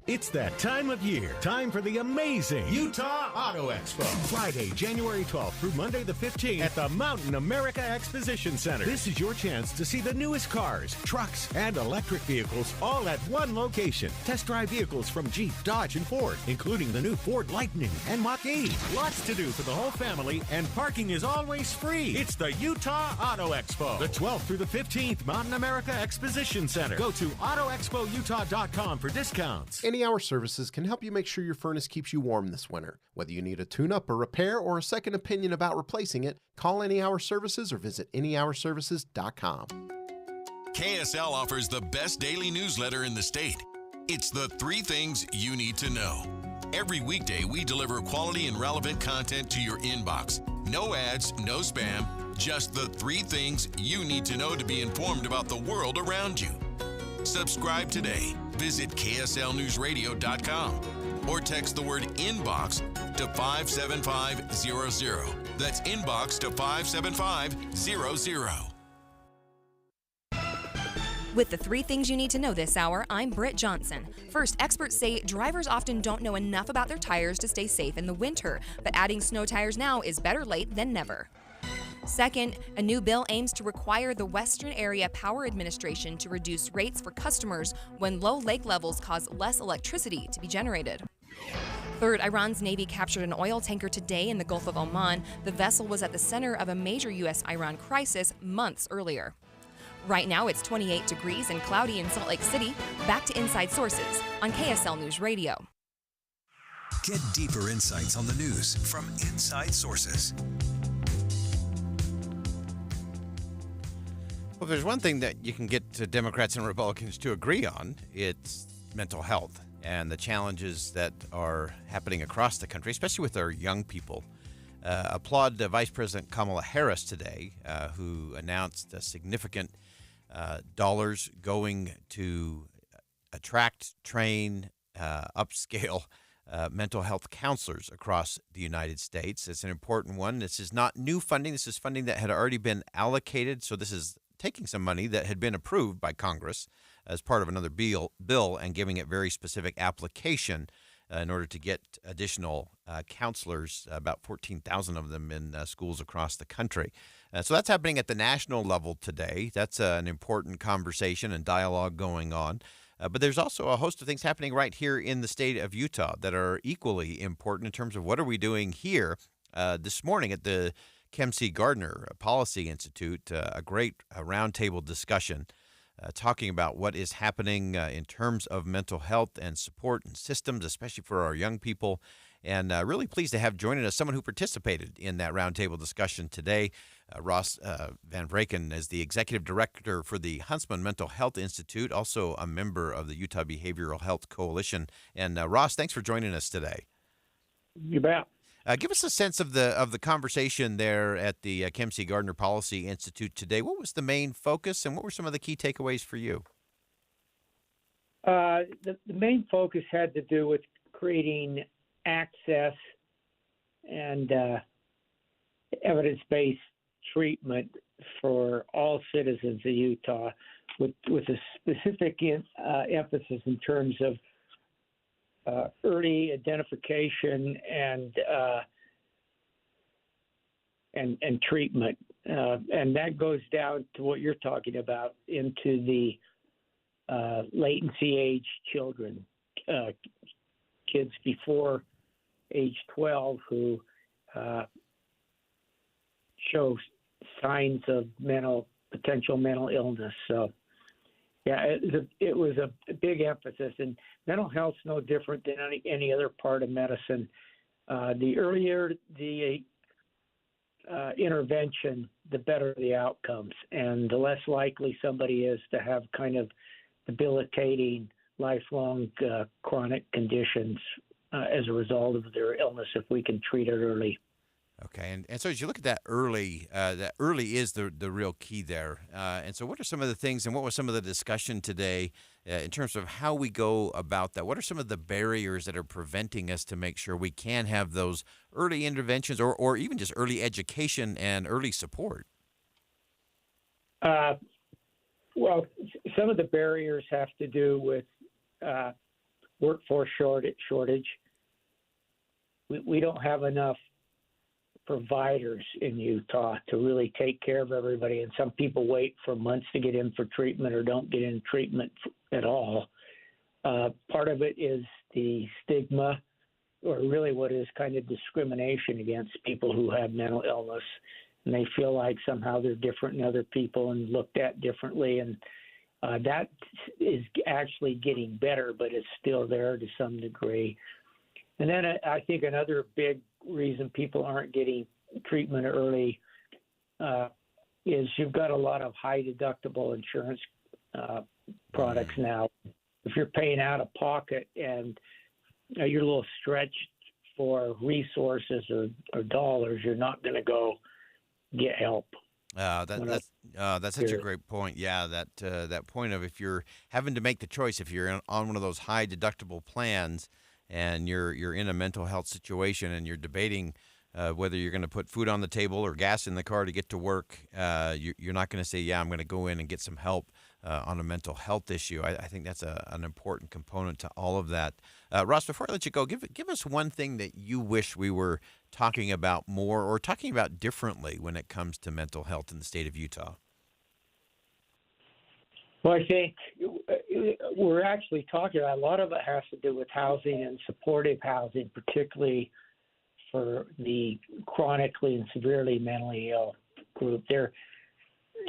It's that time of year. Time for the amazing Utah Auto Expo. Friday, January 12th through Monday the 15th at the Mountain America Exposition Center. This is your chance to see the newest cars, trucks, and electric vehicles all at one location. Test drive vehicles from Jeep, Dodge, and Ford, including the new Ford Lightning and Mach-E. Lots to do for the whole family, and parking is always free. It's the Utah Auto Expo. The 12th through the 15th, Mountain America Exposition Center. Go to AutoExpoUtah.com for discounts. Any Hour Services can help you make sure your furnace keeps you warm this winter. Whether you need a tune-up or repair or a second opinion about replacing it, call Any Hour Services or visit anyhourservices.com. KSL offers the best daily newsletter in the state. It's the 3 things you need to know. Every weekday, we deliver quality and relevant content to your inbox. No ads, no spam, just the 3 things you need to know to be informed about the world around you. Subscribe today. Visit KSLNewsRadio.com or text the word inbox to 57500. That's inbox to 57500. With the 3 things you need to know this hour, I'm Britt Johnson. First, experts say drivers often don't know enough about their tires to stay safe in the winter, but adding snow tires now is better late than never. Second, a new bill aims to require the Western Area Power Administration to reduce rates for customers when low lake levels cause less electricity to be generated. Third, Iran's Navy captured an oil tanker today in the Gulf of Oman. The vessel was at the center of a major U.S.-Iran crisis months earlier. Right now, it's 28 degrees and cloudy in Salt Lake City. Back to Inside Sources on KSL News Radio. Get deeper insights on the news from Inside Sources. Well, if there's one thing that you can get Democrats and Republicans to agree on, it's mental health and the challenges that are happening across the country, especially with our young people. Applaud Vice President Kamala Harris today, who announced a significant dollars going to attract, train, upscale mental health counselors across the United States. It's an important one. This is not new funding. This is funding that had already been allocated. So this is taking some money that had been approved by Congress as part of another bill and giving it very specific application in order to get additional counselors, about 14,000 of them in schools across the country. So that's happening at the national level today. That's an important conversation and dialogue going on. But there's also a host of things happening right here in the state of Utah that are equally important in terms of what are we doing here. This morning at the Christie Gardner Policy Institute, a great roundtable discussion talking about what is happening in terms of mental health and support and systems, especially for our young people. And really pleased to have joining us someone who participated in that roundtable discussion today. Ross Van Vraken is the executive director for the Huntsman Mental Health Institute, also a member of the Utah Behavioral Health Coalition. And Ross, thanks for joining us today. You bet. Give us a sense of the conversation there at the Christie Gardner Policy Institute today. What was the main focus, and what were some of the key takeaways for you? The main focus had to do with creating access and evidence-based treatment for all citizens of Utah, with a specific emphasis in terms of early identification and treatment, and that goes down to what you're talking about into the latency age children, kids before age 12 who show signs of potential mental illness. So. Yeah, it was a big emphasis, and mental health's no different than any other part of medicine. The earlier the intervention, the better the outcomes, and the less likely somebody is to have kind of debilitating, lifelong chronic conditions as a result of their illness if we can treat it early. Okay, and so as you look at that early is the real key there. And so what are some of the things, and what was some of the discussion today in terms of how we go about that? What are some of the barriers that are preventing us to make sure we can have those early interventions or even just early education and early support? Well, some of the barriers have to do with workforce shortage. We don't have enough providers in Utah to really take care of everybody, and some people wait for months to get in for treatment or don't get in treatment at all. Part of it is the stigma, or really what is kind of discrimination against people who have mental illness, and they feel like somehow they're different than other people and looked at differently, and that is actually getting better, but it's still there to some degree. And then I think another big reason people aren't getting treatment early is you've got a lot of high deductible insurance products now. If you're paying out of pocket and you're a little stretched for resources or dollars, you're not going to go get help. That's such a great point. Yeah, that point of if you're having to make the choice, if you're on one of those high deductible plans, and you're in a mental health situation and you're debating whether you're going to put food on the table or gas in the car to get to work, you're not going to say, yeah, I'm going to go in and get some help on a mental health issue. I think that's an important component to all of that. Ross, before I let you go, give us one thing that you wish we were talking about more or talking about differently when it comes to mental health in the state of Utah. Well, I think we're actually talking about a lot of it has to do with housing and supportive housing, particularly for the chronically and severely mentally ill group.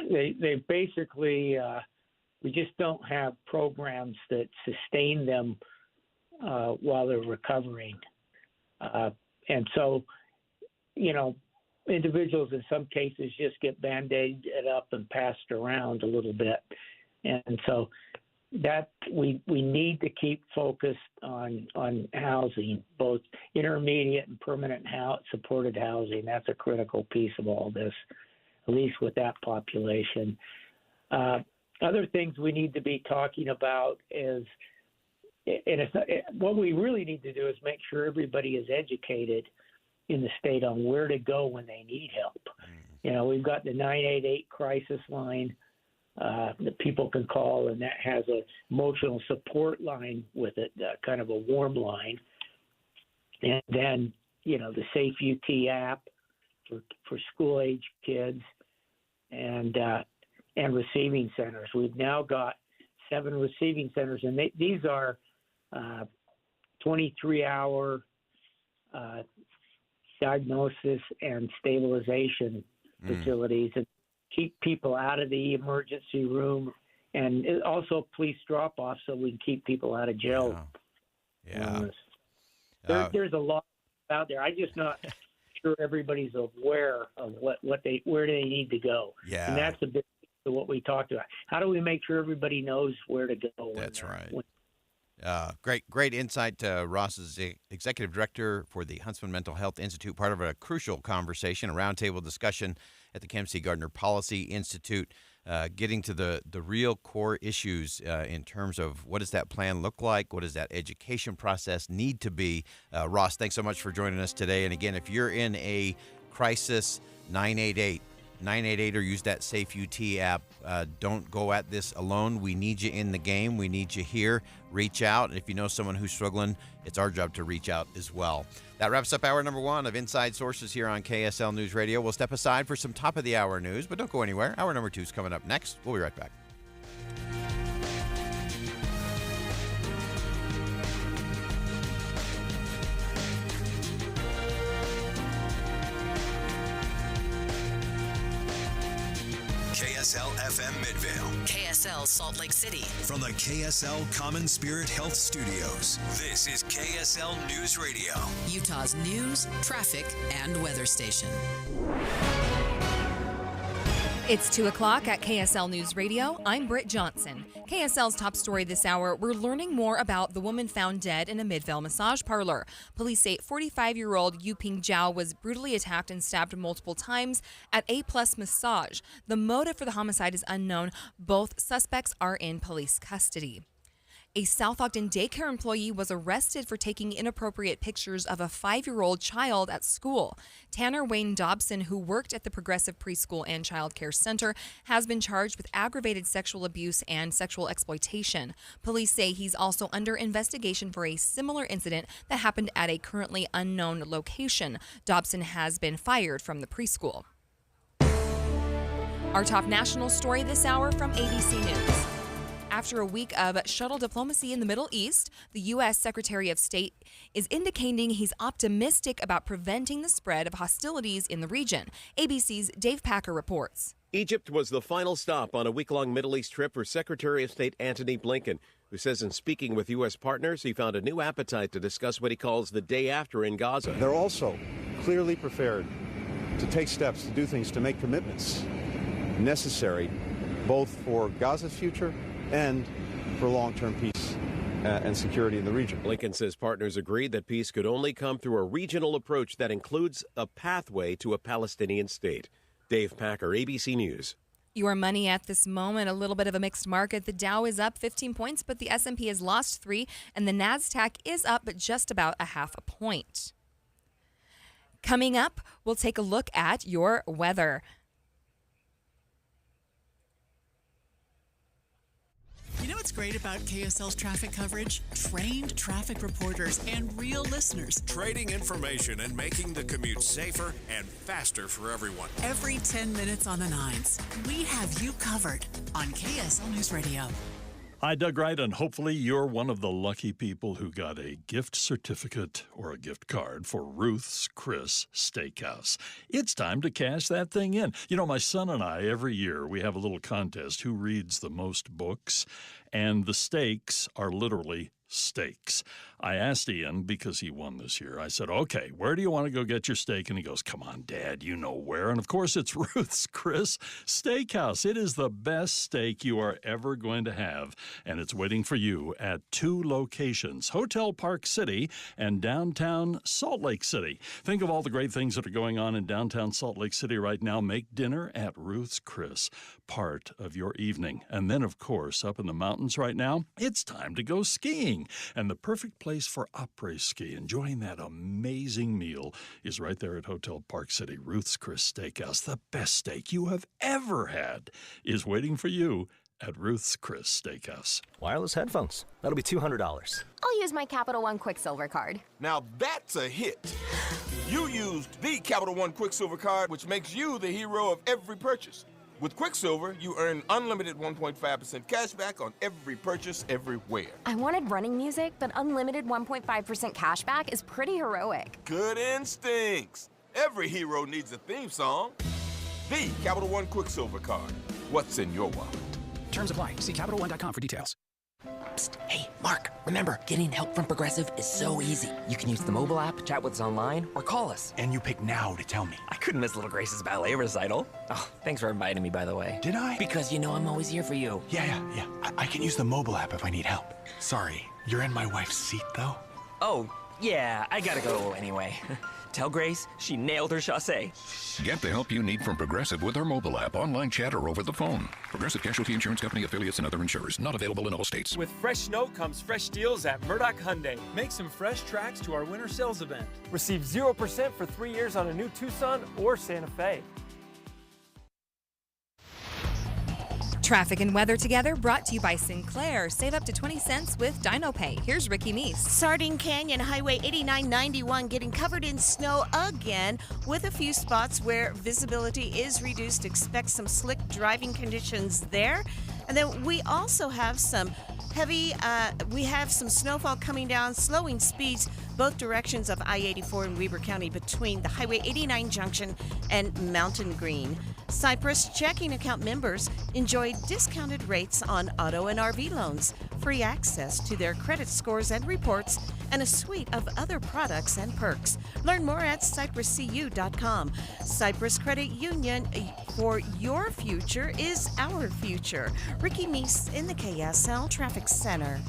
They basically we just don't have programs that sustain them while they're recovering, and so individuals in some cases just get band-aided up and passed around a little bit. And so that we need to keep focused on housing, both intermediate and permanent supported housing. That's a critical piece of all this, at least with that population. Other things we need to be talking about is, what we really need to do is make sure everybody is educated in the state on where to go when they need help. We've got the 988 crisis line that people can call, and that has an emotional support line with it, kind of a warm line. And then, the Safe UT app for school-age kids and receiving centers. We've now got 7 receiving centers, and these are 23-hour diagnosis and stabilization facilities, and keep people out of the emergency room, and also police drop-off so we can keep people out of jail. Yeah. There's a lot out there. I'm just not sure everybody's aware of where they need to go. Yeah. And that's a bit of what we talked about. How do we make sure everybody knows where to go? That's right. Great insight. Ross is the executive director for the Huntsman Mental Health Institute, part of a crucial conversation, a roundtable discussion at the Cam C. Gardner Policy Institute, getting to the real core issues in terms of what does that plan look like? What does that education process need to be? Ross, thanks so much for joining us today. And again, if you're in a crisis, 988 or use that Safe UT app. Don't go at this alone. We need you in the game. We need you here. Reach out. And if you know someone who's struggling, it's our job to reach out as well. That wraps up hour number 1 of Inside Sources here on KSL News Radio. We'll step aside for some top of the hour news, but don't go anywhere. Hour number 2 is coming up next. We'll be right back. KSL FM Midvale. KSL Salt Lake City. From the KSL Common Spirit Health Studios, this is KSL News Radio. Utah's news, traffic, and weather station. It's 2 o'clock at KSL News Radio. I'm Britt Johnson. KSL's top story this hour, we're learning more about the woman found dead in a Midvale massage parlor. Police say 45-year-old Yuping Zhao was brutally attacked and stabbed multiple times at A+ Massage. The motive for the homicide is unknown. Both suspects are in police custody. A South Ogden daycare employee was arrested for taking inappropriate pictures of a 5-year-old child at school. Tanner Wayne Dobson, who worked at the Progressive Preschool and Child Care Center, has been charged with aggravated sexual abuse and sexual exploitation. Police say he's also under investigation for a similar incident that happened at a currently unknown location. Dobson has been fired from the preschool. Our top national story this hour from ABC News. After a week of shuttle diplomacy in the Middle East, the U.S. Secretary of State is indicating he's optimistic about preventing the spread of hostilities in the region. ABC's Dave Packer reports. Egypt was the final stop on a week-long Middle East trip for Secretary of State Antony Blinken, who says in speaking with U.S. partners, he found a new appetite to discuss what he calls the day after in Gaza. They're also clearly prepared to take steps to do things to make commitments necessary both for Gaza's future and for long-term peace and security in the region. Blinken says partners agreed that peace could only come through a regional approach that includes a pathway to a Palestinian state. Dave Packer, ABC News. Your money at this moment, a little bit of a mixed market. The Dow is up 15 points, but the S&P has lost 3, and the NASDAQ is up just about a half a point. Coming up, we'll take a look at your weather. You know what's great about KSL's traffic coverage? Trained traffic reporters and real listeners. Trading information and making the commute safer and faster for everyone. Every 10 minutes on the 9s, we have you covered on KSL News Radio. Hi, Doug Wright, and hopefully you're one of the lucky people who got a gift certificate or a gift card for Ruth's Chris Steakhouse. It's time to cash that thing in. You know, my son and I, every year, we have a little contest, who reads the most books, and the stakes are literally steaks. I asked Ian, because he won this year, I said, okay, where do you want to go get your steak? And he goes, come on, Dad, you know where. And of course, it's Ruth's Chris Steakhouse. It is the best steak you are ever going to have, and it's waiting for you at 2 locations, Hotel Park City and downtown Salt Lake City. Think of all the great things that are going on in downtown Salt Lake City right now. Make dinner at Ruth's Chris part of your evening. And then, of course, up in the mountains right now, it's time to go skiing. And the perfect place for après ski, enjoying that amazing meal, is right there at Hotel Park City. Ruth's Chris Steakhouse, the best steak you have ever had, is waiting for you at Ruth's Chris Steakhouse. Wireless headphones. That'll be $200. I'll use my Capital One Quicksilver card. Now that's a hit. You used the Capital One Quicksilver card, which makes you the hero of every purchase. With Quicksilver, you earn unlimited 1.5% cash back on every purchase everywhere. I wanted running music, but unlimited 1.5% cash back is pretty heroic. Good instincts. Every hero needs a theme song. The Capital One Quicksilver card. What's in your wallet? Terms apply. See CapitalOne.com for details. Psst, hey, Mark, remember, getting help from Progressive is so easy. You can use the mobile app, chat with us online, or call us. And you pick now to tell me. I couldn't miss Little Grace's ballet recital. Oh, thanks for inviting me, by the way. Did I? Because you know I'm always here for you. Yeah. I can use the mobile app if I need help. Sorry, you're in my wife's seat, though? Oh, yeah, I gotta go anyway. Tell Grace she nailed her chassé. Get the help you need from Progressive with our mobile app, online chat, or over the phone. Progressive Casualty Insurance Company, affiliates, and other insurers. Not available in all states. With fresh snow comes fresh deals at Murdoch Hyundai. Make some fresh tracks to our winter sales event. Receive 0% for 3 years on a new Tucson or Santa Fe. Traffic and weather together, brought to you by Sinclair. Save up to 20 cents with DinoPay. Here's Ricky Meese. Sardine Canyon Highway 8991 getting covered in snow again, with a few spots where visibility is reduced. Expect some slick driving conditions there. And then we also have some some snowfall coming down, slowing speeds both directions of I-84 in Weber County between the Highway 89 junction and Mountain Green. Cypress checking account members enjoy discounted rates on auto and RV loans, free access to their credit scores and reports, and a suite of other products and perks. Learn more at cypresscu.com. Cypress Credit Union, for your future is our future. Ricky Meese in the KSL Traffic Center.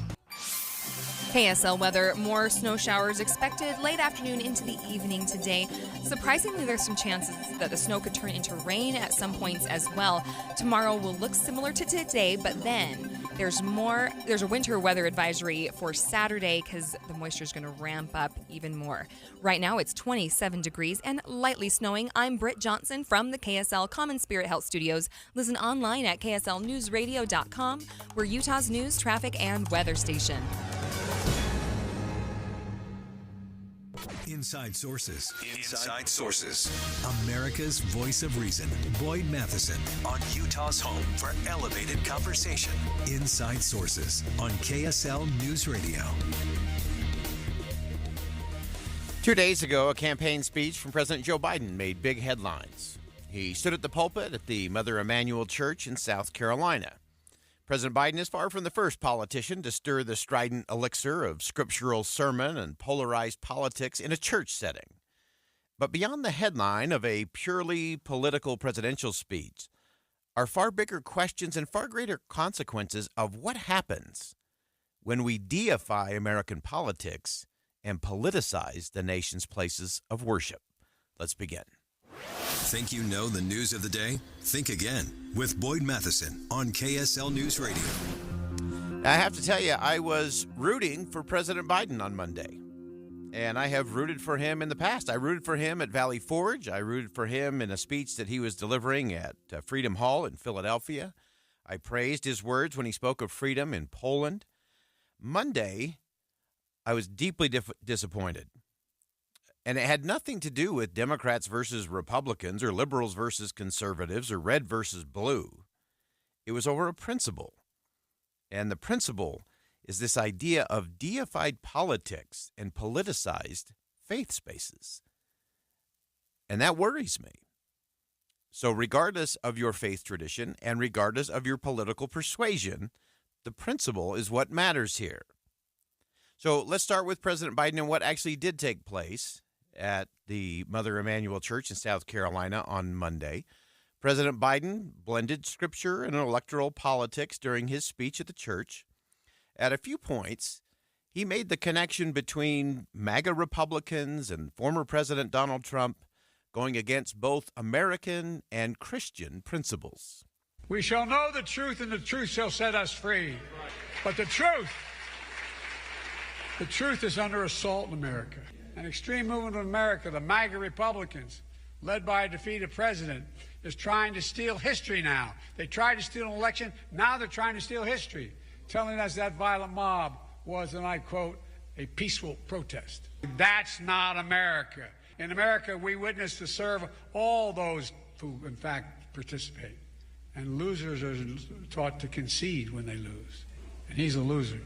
KSL weather, more snow showers expected late afternoon into the evening today. Surprisingly, there's some chances that the snow could turn into rain at some points as well. Tomorrow will look similar to today, but then there's a winter weather advisory for Saturday because the moisture is going to ramp up even more. Right now it's 27 degrees and lightly snowing. I'm Britt Johnson from the KSL Common Spirit Health Studios. Listen online at kslnewsradio.com. We're Utah's news, traffic, and weather station. Inside Sources. Inside Sources. America's voice of reason. Boyd Matheson on Utah's home for elevated conversation. Inside Sources on KSL News Radio. 2 days ago, a campaign speech from President Joe Biden made big headlines. He stood at the pulpit at the Mother Emanuel Church in South Carolina. President Biden is far from the first politician to stir the strident elixir of scriptural sermon and polarized politics in a church setting. But beyond the headline of a purely political presidential speech are far bigger questions and far greater consequences of what happens when we deify American politics and politicize the nation's places of worship. Let's begin. Think you know the news of the day? Think again with Boyd Matheson on KSL News Radio. I have to tell you, I was rooting for President Biden on Monday. And I have rooted for him in the past. I rooted for him at Valley Forge. I rooted for him in a speech that he was delivering at Freedom Hall in Philadelphia. I praised his words when he spoke of freedom in Poland. Monday, I was deeply disappointed. And it had nothing to do with Democrats versus Republicans or liberals versus conservatives or red versus blue. It was over a principle. And the principle is this idea of deified politics and politicized faith spaces. And that worries me. So regardless of your faith tradition and regardless of your political persuasion, the principle is what matters here. So let's start with President Biden and what actually did take place at the Mother Emanuel Church in South Carolina on Monday. President Biden blended scripture and electoral politics during his speech at the church. At a few points, he made the connection between MAGA Republicans and former President Donald Trump going against both American and Christian principles. We shall know the truth, and the truth shall set us free. But the truth is under assault in America. An extreme movement in America, the MAGA Republicans, led by a defeated president, is trying to steal history now. They tried to steal an election. Now they're trying to steal history, telling us that violent mob was, and I quote, a peaceful protest. That's not America. In America, we witness to serve all those who, in fact, participate. And losers are taught to concede when they lose. And he's a loser.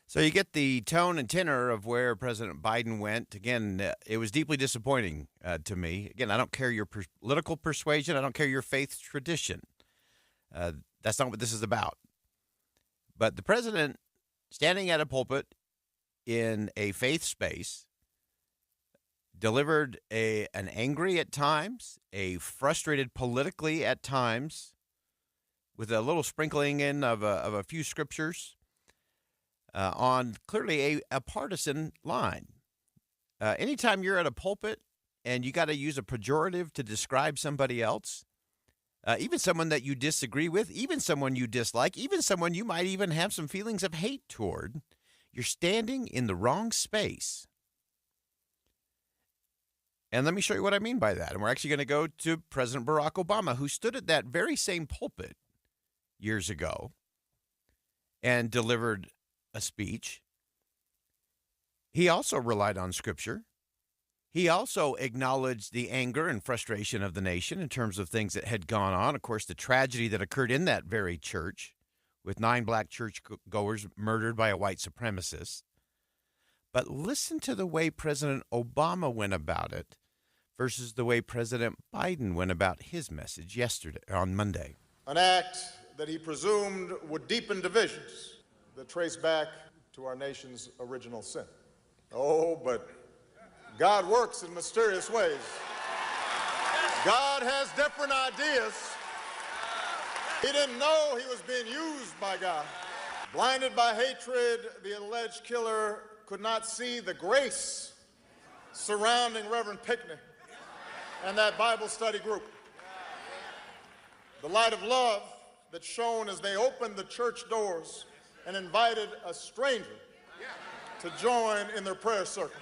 So you get the tone and tenor of where President Biden went. Again, it was deeply disappointing to me. Again, I don't care your political persuasion. I don't care your faith tradition. That's not what this is about. But the president standing at a pulpit in a faith space delivered an angry at times, a frustrated politically at times, with a little sprinkling in of a few scriptures on clearly a partisan line. Anytime you're at a pulpit and you got to use a pejorative to describe somebody else, even someone that you disagree with, even someone you dislike, even someone you might even have some feelings of hate toward, you're standing in the wrong space. And let me show you what I mean by that. And we're actually going to go to President Barack Obama, who stood at that very same pulpit years ago and delivered a speech. He also relied on Scripture. He also acknowledged the anger and frustration of the nation in terms of things that had gone on. Of course, the tragedy that occurred in that very church with 9 black churchgoers murdered by a white supremacist. But listen to the way President Obama went about it versus the way President Biden went about his message on Monday. An act that he presumed would deepen divisions that trace back to our nation's original sin. Oh, but God works in mysterious ways. God has different ideas. He didn't know he was being used by God. Blinded by hatred, the alleged killer could not see the grace surrounding Reverend Pickney and that Bible study group. The light of love that shone as they opened the church doors and invited a stranger to join in their prayer circle.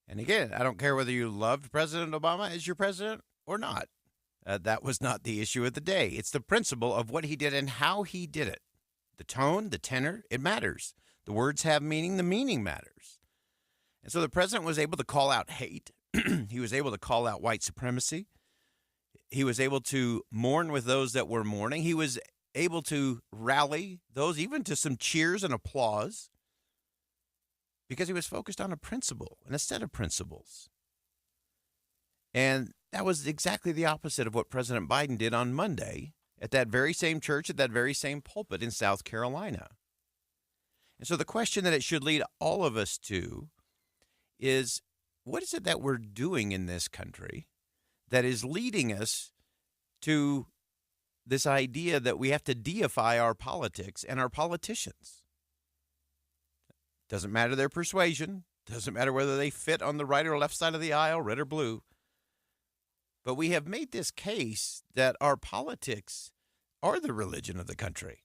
And again, I don't care whether you loved President Obama as your president or not. That was not the issue of the day. It's the principle of what he did and how he did it. The tone, the tenor, it matters. The words have meaning, the meaning matters. And so the president was able to call out hate. He was able to call out white supremacy. He was able to mourn with those that were mourning. He was able to rally those even to some cheers and applause because he was focused on a principle and a set of principles. And that was exactly the opposite of what President Biden did on Monday at that very same church, at that very same pulpit in South Carolina. And so the question that it should lead all of us to is, what is it that we're doing in this country that is leading us to this idea that we have to deify our politics and our politicians? Doesn't matter their persuasion, Doesn't matter whether they fit on the right or left side of the aisle, red or blue. But we have made this case that our politics are the religion of the country.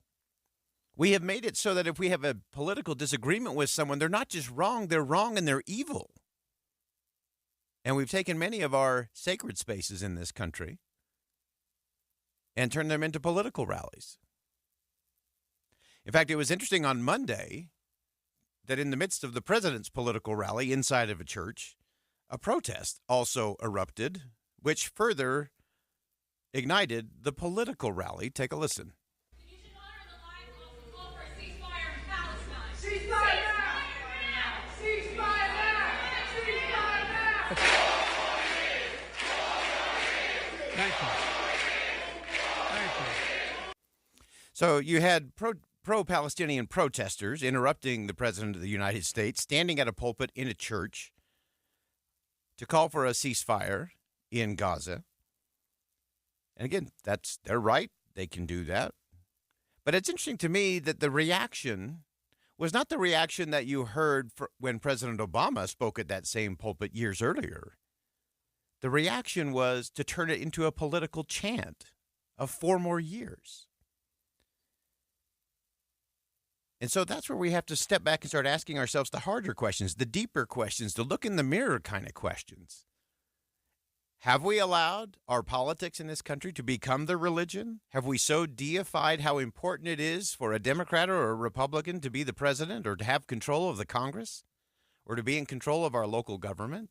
We have made it so that if we have a political disagreement with someone, they're not just wrong, they're wrong and they're evil. And we've taken many of our sacred spaces in this country and turned them into political rallies. In fact, it was interesting on Monday that in the midst of the president's political rally inside of a church, a protest also erupted, which further ignited the political rally. Take a listen. Thank you. So you had pro-Palestinian protesters interrupting the President of the United States, standing at a pulpit in a church to call for a ceasefire in Gaza. And again, that's their right. They can do that. But it's interesting to me that the reaction was not the reaction that you heard when President Obama spoke at that same pulpit years earlier. The reaction was to turn it into a political chant of 4 more years. And so that's where we have to step back and start asking ourselves the harder questions, the deeper questions, the look in the mirror kind of questions. Have we allowed our politics in this country to become the religion? Have we so deified how important it is for a Democrat or a Republican to be the president or to have control of the Congress or to be in control of our local government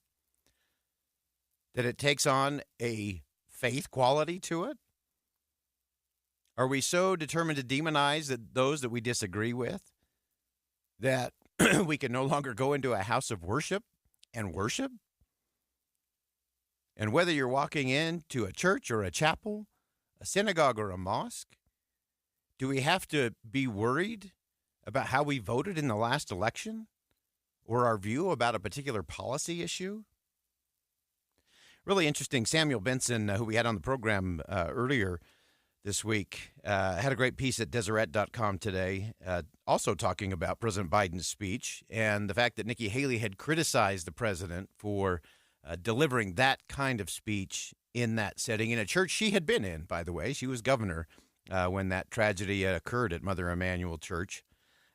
that it takes on a faith quality to it? Are we so determined to demonize those that we disagree with that we can no longer go into a house of worship and worship? And whether you're walking into a church or a chapel, a synagogue or a mosque, do we have to be worried about how we voted in the last election or our view about a particular policy issue? Really interesting. Samuel Benson, who we had on the program earlier this week, had a great piece at Deseret.com today, also talking about President Biden's speech and the fact that Nikki Haley had criticized the president for delivering that kind of speech in that setting, in a church she had been in, by the way. She was governor when that tragedy occurred at Mother Emanuel Church,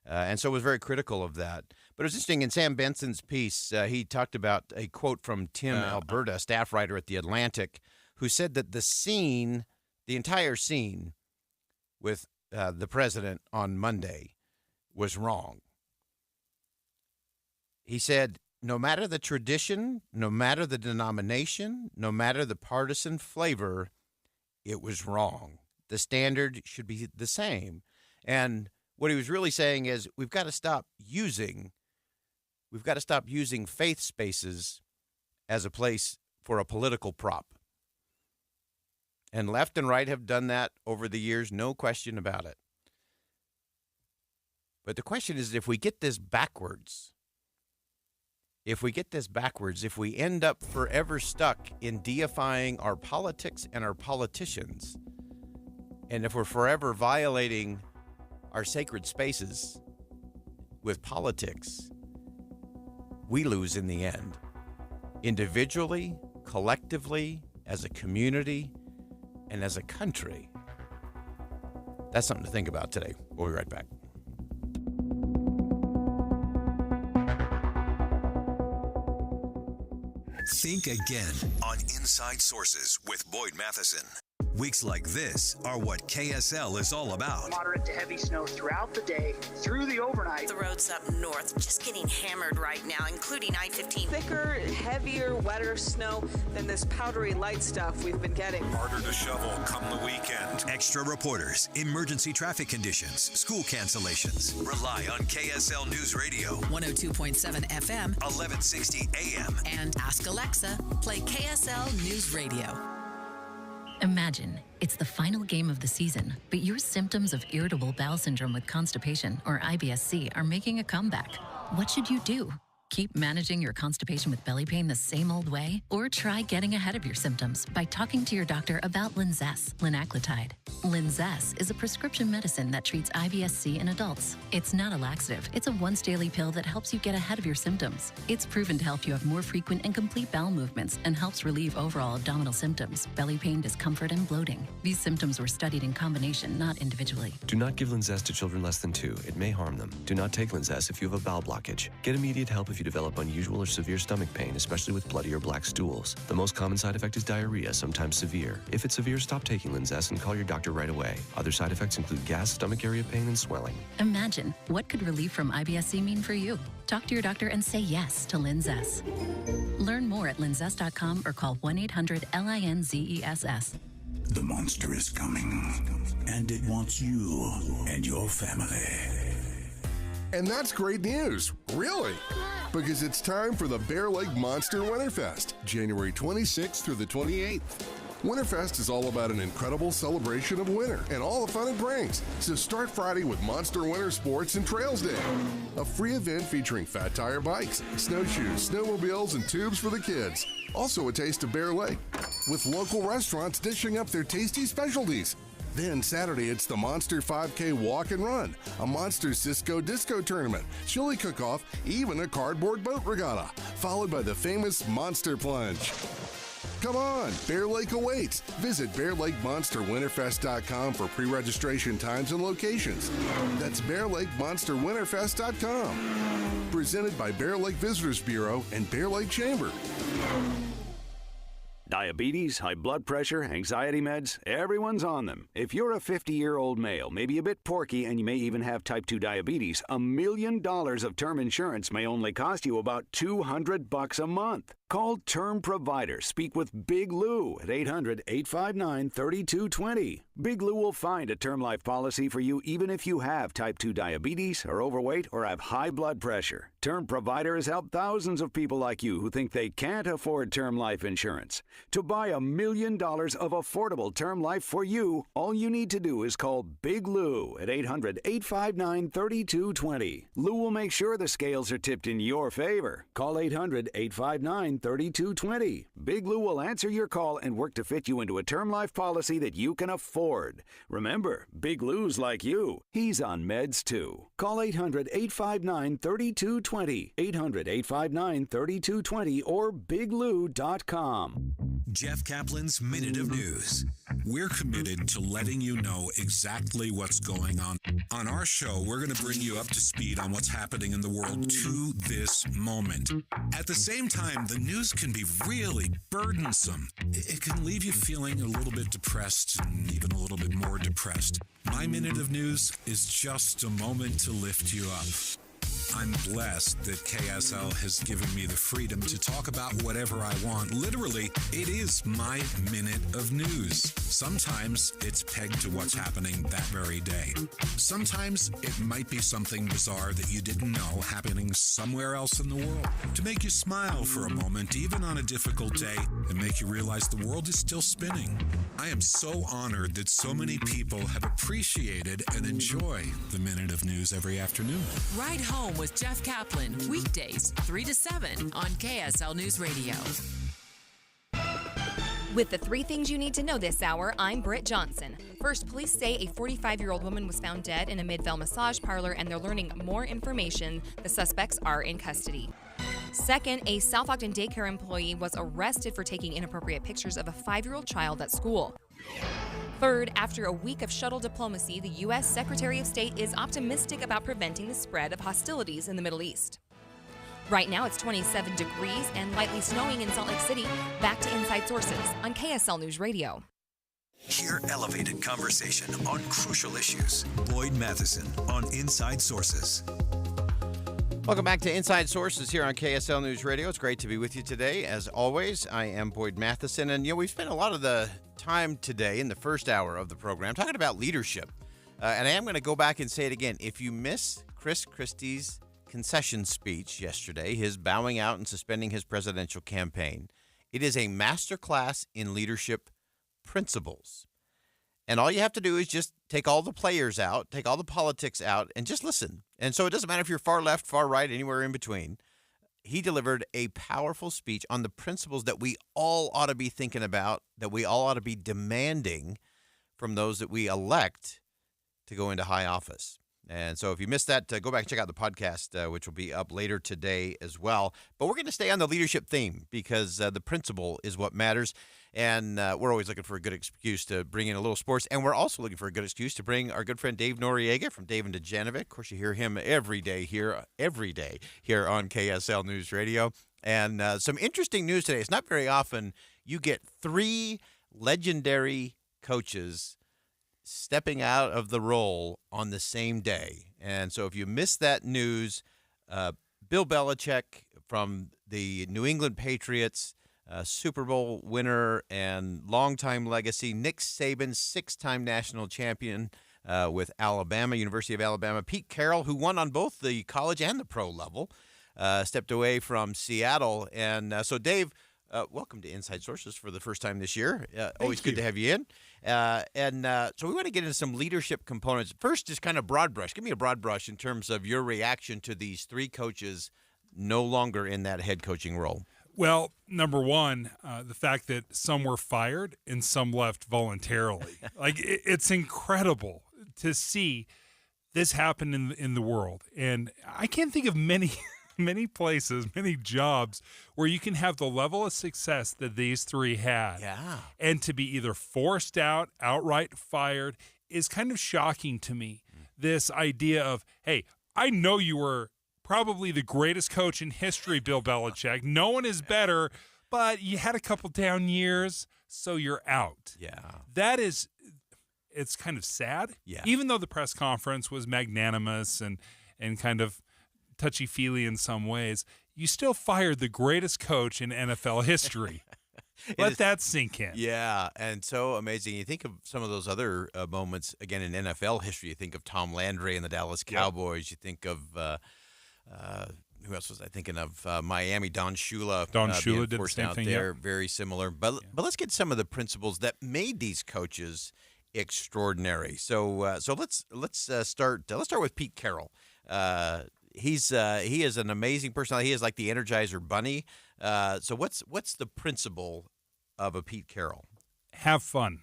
and so was very critical of that. But it was interesting, in Sam Benson's piece, he talked about a quote from Tim Alberta, staff writer at The Atlantic, who said that the entire scene with the president on Monday was wrong. He said, no matter the tradition, no matter the denomination, no matter the partisan flavor, it was wrong. The standard should be the same. And what he was really saying is we've got to stop using faith spaces as a place for a political prop. And left and right have done that over the years, no question about it. But the question is, if we get this backwards, if we end up forever stuck in deifying our politics and our politicians, and if we're forever violating our sacred spaces with politics, we lose in the end. Individually, collectively, as a community, and as a country. That's something to think about today. We'll be right back. Think again on Inside Sources with Boyd Matheson. Weeks like this are what KSL is all about. Moderate to heavy snow throughout the day, through the overnight. The roads up north just getting hammered right now, including I-15. Thicker, heavier, wetter snow than this powdery light stuff we've been getting. Harder to shovel come the weekend. Extra reporters, emergency traffic conditions, school cancellations. Rely on KSL News Radio. 102.7 FM. 1160 AM. And ask Alexa, play KSL News Radio. Imagine it's the final game of the season, but your symptoms of irritable bowel syndrome with constipation, or IBS-C, are making a comeback. What should you do? Keep managing your constipation with belly pain the same old way? Or try getting ahead of your symptoms by talking to your doctor about Linzess, linaclotide. Linzess is a prescription medicine that treats IBS-C in adults. It's not a laxative. It's a once-daily pill that helps you get ahead of your symptoms. It's proven to help you have more frequent and complete bowel movements and helps relieve overall abdominal symptoms, belly pain, discomfort, and bloating. These symptoms were studied in combination, not individually. Do not give Linzess to children less than 2. It may harm them. Do not take Linzess if you have a bowel blockage. Get immediate help if you develop unusual or severe stomach pain, especially with bloody or black stools. The most common side effect is diarrhea, sometimes severe. If it's severe, stop taking Linzess and call your doctor right away. Other side effects include gas, stomach area pain, and swelling. Imagine, what could relief from IBS-C mean for you? Talk to your doctor and say yes to Linzess. Learn more at linzess.com or call 1-800-LINZESS. The monster is coming, and it wants you and your family. And that's great news, really, because it's time for the Bear Lake Monster Winterfest, January 26th through the 28th. Winterfest is all about an incredible celebration of winter and all the fun it brings. So start Friday with Monster Winter Sports and Trails Day, a free event featuring fat tire bikes, snowshoes, snowmobiles, and tubes for the kids. Also a taste of Bear Lake, with local restaurants dishing up their tasty specialties. Then Saturday, it's the Monster 5K Walk and Run, a Monster Cisco Disco Tournament, chili cook-off, even a cardboard boat regatta, followed by the famous Monster Plunge. Come on, Bear Lake awaits. Visit BearLakeMonsterWinterfest.com for pre-registration times and locations. That's BearLakeMonsterWinterfest.com. Presented by Bear Lake Visitors Bureau and Bear Lake Chamber. Diabetes, high blood pressure, anxiety meds, everyone's on them. If you're a 50-year-old male, maybe a bit porky, and you may even have type 2 diabetes, $1 million of term insurance may only cost you about $200 a month. Call Term Provider. Speak with Big Lou at 800-859-3220. Big Lou will find a term life policy for you even if you have type 2 diabetes, are overweight, or have high blood pressure. Term Provider has helped thousands of people like you who think they can't afford term life insurance. To buy $1 million of affordable term life for you, all you need to do is call Big Lou at 800-859-3220. Lou will make sure the scales are tipped in your favor. Call 800-859-3220. Big Lou will answer your call and work to fit you into a term life policy that you can afford. Remember, Big Lou's like you. He's on meds too. Call 800-859-3220. 800-859-3220 or biglou.com. Jeff Kaplan's Minute of News. We're committed to letting you know exactly what's going on. On our show, we're going to bring you up to speed on what's happening in the world to this moment. At the same time, the news can be really burdensome. It can leave you feeling a little bit depressed and even a little bit more depressed. My Minute of News is just a moment to lift you up. I'm blessed that KSL has given me the freedom to talk about whatever I want. Literally, it is my minute of news. Sometimes it's pegged to what's happening that very day. Sometimes it might be something bizarre that you didn't know happening somewhere else in the world. To make you smile for a moment, even on a difficult day, and make you realize the world is still spinning. I am so honored that so many people have appreciated and enjoy the Minute of News every afternoon. Ride Home with Jeff Kaplan, weekdays 3 to 7 on KSL News Radio. With the 3 things you need to know this hour, I'm Britt Johnson. First, police say a 45-year-old woman was found dead in a Midvale massage parlor, and they're learning more information. The suspects are in custody. Second, a South Ogden daycare employee was arrested for taking inappropriate pictures of a 5-year-old child at school. Third, after a week of shuttle diplomacy, the U.S. Secretary of State is optimistic about preventing the spread of hostilities in the Middle East. Right now, it's 27 degrees and lightly snowing in Salt Lake City. Back to Inside Sources on KSL News Radio. Hear elevated conversation on crucial issues. Boyd Matheson on Inside Sources. Welcome back to Inside Sources here on KSL News Radio. It's great to be with you today. As always, I am Boyd Matheson, and we've spent a lot of the time today in the first hour of the program talking about leadership. And I am going to go back and say it again. If you miss Christie's concession speech yesterday, his bowing out and suspending his presidential campaign, it is a masterclass in leadership principles. And all you have to do is just take all the players out, take all the politics out, and just listen. And so it doesn't matter if you're far left, far right, anywhere in between. he delivered a powerful speech on the principles that we all ought to be thinking about, that we all ought to be demanding from those that we elect to go into high office. And so if you missed that, go back and check out the podcast, which will be up later today as well. But we're going to stay on the leadership theme because the principle is what matters. And we're always looking for a good excuse to bring in a little sports. And we're also looking for a good excuse to bring our good friend Dave Noriega from Dave and DeGenevieve. Of course, you hear him every day here on KSL News Radio. And some interesting news today. It's not very often you get 3 legendary coaches stepping out of the role on the same day. And so if you missed that news, Bill Belichick from the New England Patriots, Super Bowl winner and longtime legacy, Nick Saban, 6-time national champion with Alabama, University of Alabama, Pete Carroll, who won on both the college and the pro level, stepped away from Seattle. And so Dave, welcome to Inside Sources for the first time this year. Always good to have you in. So we want to get into some leadership components. First, just kind of broad brush. Give me a broad brush in terms of your reaction to these 3 coaches no longer in that head coaching role. Well, number one, the fact that some were fired and some left voluntarily. It's incredible to see this happen in the world. And I can't think of many places, many jobs where you can have the level of success that these 3 had. Yeah. And to be either forced out, outright fired is kind of shocking to me. This idea of, hey, I know you were probably the greatest coach in history, Bill Belichick. No one is better, but you had a couple down years, so you're out. Yeah. It's kind of sad. Yeah. Even though the press conference was magnanimous and kind of touchy-feely in some ways, you still fired the greatest coach in NFL history. Let that sink in. Yeah, and so amazing. You think of some of those other moments, again, in NFL history. You think of Tom Landry and the Dallas Cowboys. You think of, who else was I thinking of? Miami, Don Shula. Don Shula did the forced same out thing. there. Yep. Very similar. But let's get some of the principles that made these coaches extraordinary. So let's start with Pete Carroll. He is an amazing personality. He is like the Energizer Bunny. So what's the principle of a Pete Carroll? Have fun.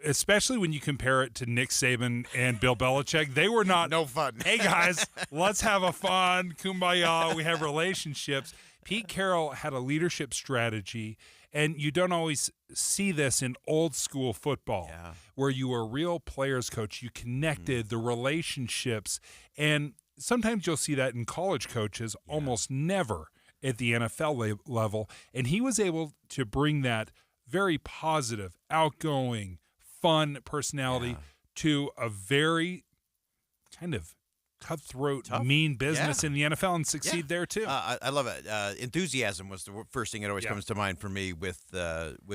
Especially when you compare it to Nick Saban and Bill Belichick. They were not no fun. Hey guys, let's have a fun kumbaya. We have relationships. Pete Carroll had a leadership strategy, and you don't always see this in old school football, where you were a real players coach. You connected the relationships, and sometimes you'll see that in college coaches, almost never at the NFL level. And he was able to bring that very positive, outgoing, fun personality to a very kind of cutthroat, mean business in the NFL and succeed there too. I love it. Enthusiasm was the first thing that always comes to mind for me with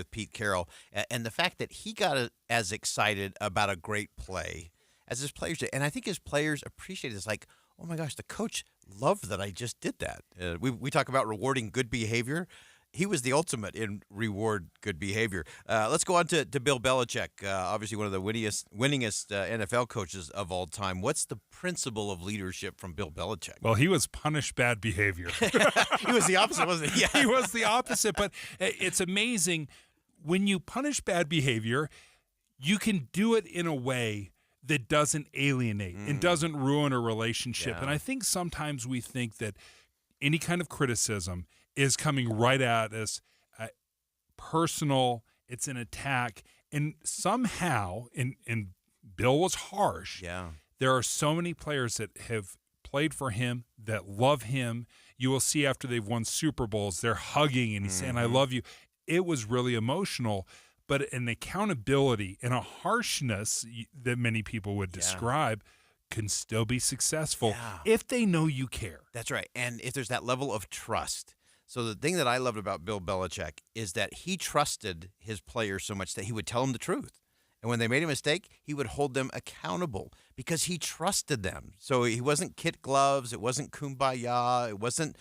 Pete Carroll, and the fact that he got as excited about a great play as his players did, and I think his players appreciated this. Like, oh my gosh, the coach loved that I just did that. We talk about rewarding good behavior. He was the ultimate in reward good behavior. Let's go on to Bill Belichick, obviously one of the winningest NFL coaches of all time. What's the principle of leadership from Bill Belichick? Well, he was punish bad behavior. He was the opposite, wasn't he? Yeah. He was the opposite, but it's amazing. When you punish bad behavior, you can do it in a way that doesn't alienate and doesn't ruin a relationship. And I think sometimes we think that any kind of criticism is coming right at us, personal, it's an attack. And somehow, and Bill was harsh, there are so many players that have played for him, that love him. You will see after they've won Super Bowls, they're hugging and he's saying, I love you. It was really emotional. But an accountability and a harshness that many people would describe can still be successful if they know you care. That's right. And if there's that level of trust. So the thing that I loved about Bill Belichick is that he trusted his players so much that he would tell them the truth. And when they made a mistake, he would hold them accountable because he trusted them. So he wasn't kid gloves. It wasn't kumbaya. It wasn't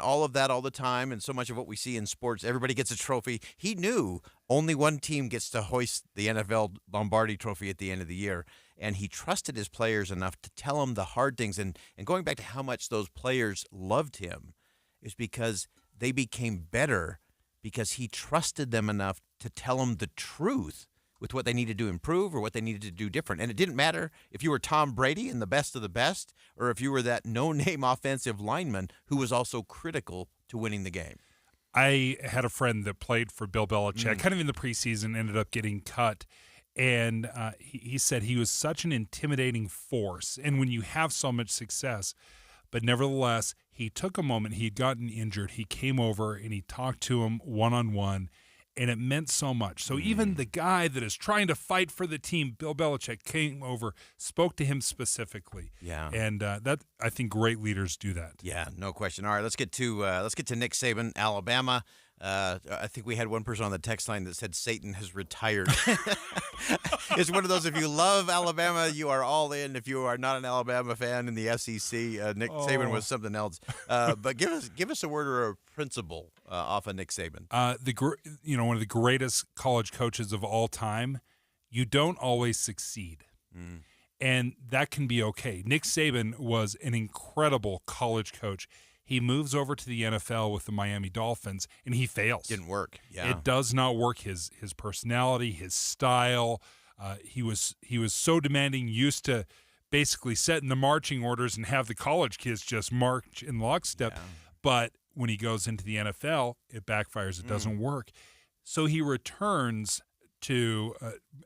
all of that all the time. And so much of what we see in sports, everybody gets a trophy. He knew only one team gets to hoist the NFL Lombardi trophy at the end of the year. And he trusted his players enough to tell them the hard things. And going back to how much those players loved him is because they became better because he trusted them enough to tell them the truth with what they needed to improve or what they needed to do different. And it didn't matter if you were Tom Brady and the best of the best, or if you were that no-name offensive lineman who was also critical to winning the game. I had a friend that played for Bill Belichick, kind of in the preseason, ended up getting cut. And he said he was such an intimidating force. And when you have so much success, but nevertheless, he took a moment. He had gotten injured. He came over and he talked to him one-on-one. And it meant so much. So even the guy that is trying to fight for the team, Bill Belichick, came over, spoke to him specifically. Yeah. And that, I think great leaders do that. Yeah, no question. All right, let's get to Nick Saban, Alabama. I think we had one person on the text line that said Satan has retired. It's one of those, if you love Alabama, you are all in. If you are not an Alabama fan in the SEC, Nick Saban was something else. But give us a word or a principle off of Nick Saban. One of the greatest college coaches of all time, you don't always succeed. And that can be okay. Nick Saban was an incredible college coach. He moves over to the NFL with the Miami Dolphins, and he fails. Didn't work. Yeah. It does not work. His personality, his style. He was so demanding, used to basically setting the marching orders and have the college kids just march in lockstep. Yeah. But when he goes into the NFL, it backfires. It doesn't work. So he returns to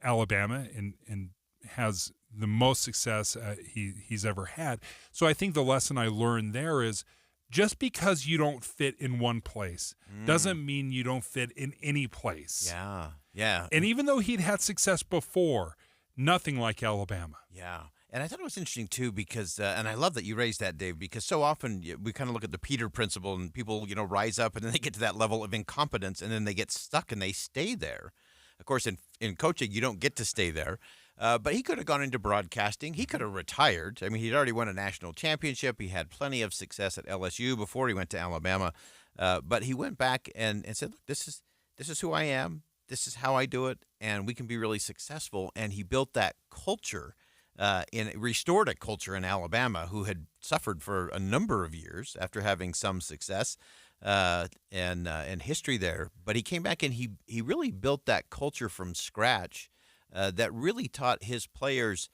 Alabama and has the most success he's ever had. So I think the lesson I learned there is, just because you don't fit in one place doesn't mean you don't fit in any place. Yeah, yeah. And even though he'd had success before, nothing like Alabama. Yeah. And I thought it was interesting, too, because, and I love that you raised that, Dave, because so often we kind of look at the Peter principle and people, rise up and then they get to that level of incompetence and then they get stuck and they stay there. Of course, in coaching, you don't get to stay there. But he could have gone into broadcasting. He could have retired. I mean, he'd already won a national championship. He had plenty of success at LSU before he went to Alabama. But he went back and said, look, this is who I am. This is how I do it, and we can be really successful. And he built that culture and restored a culture in Alabama who had suffered for a number of years after having some success and history there. But he came back and he really built that culture from scratch. That really taught his players,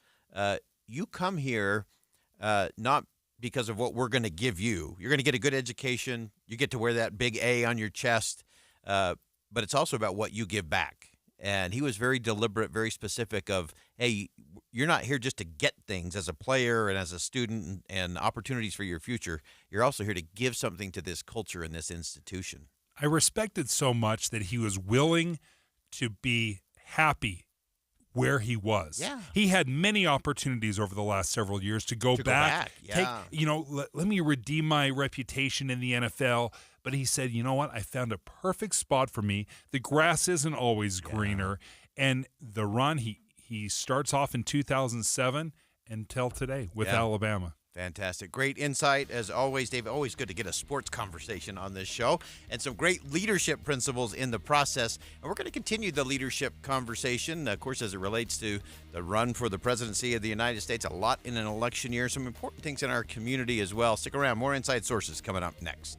you come here not because of what we're going to give you. You're going to get a good education. You get to wear that big A on your chest. But it's also about what you give back. And he was very deliberate, very specific of, hey, you're not here just to get things as a player and as a student and opportunities for your future. You're also here to give something to this culture and this institution. I respected so much that he was willing to be happy where he was. Yeah. He had many opportunities over the last several years to go back. Yeah. Let me redeem my reputation in the NFL. But he said, you know what? I found a perfect spot for me. The grass isn't always greener. And the run, he starts off in 2007 until today with Alabama. Fantastic. Great insight, as always, Dave. Always good to get a sports conversation on this show and some great leadership principles in the process. And we're going to continue the leadership conversation, of course, as it relates to the run for the presidency of the United States. A lot in an election year, some important things in our community as well. Stick around. More Inside Sources coming up next.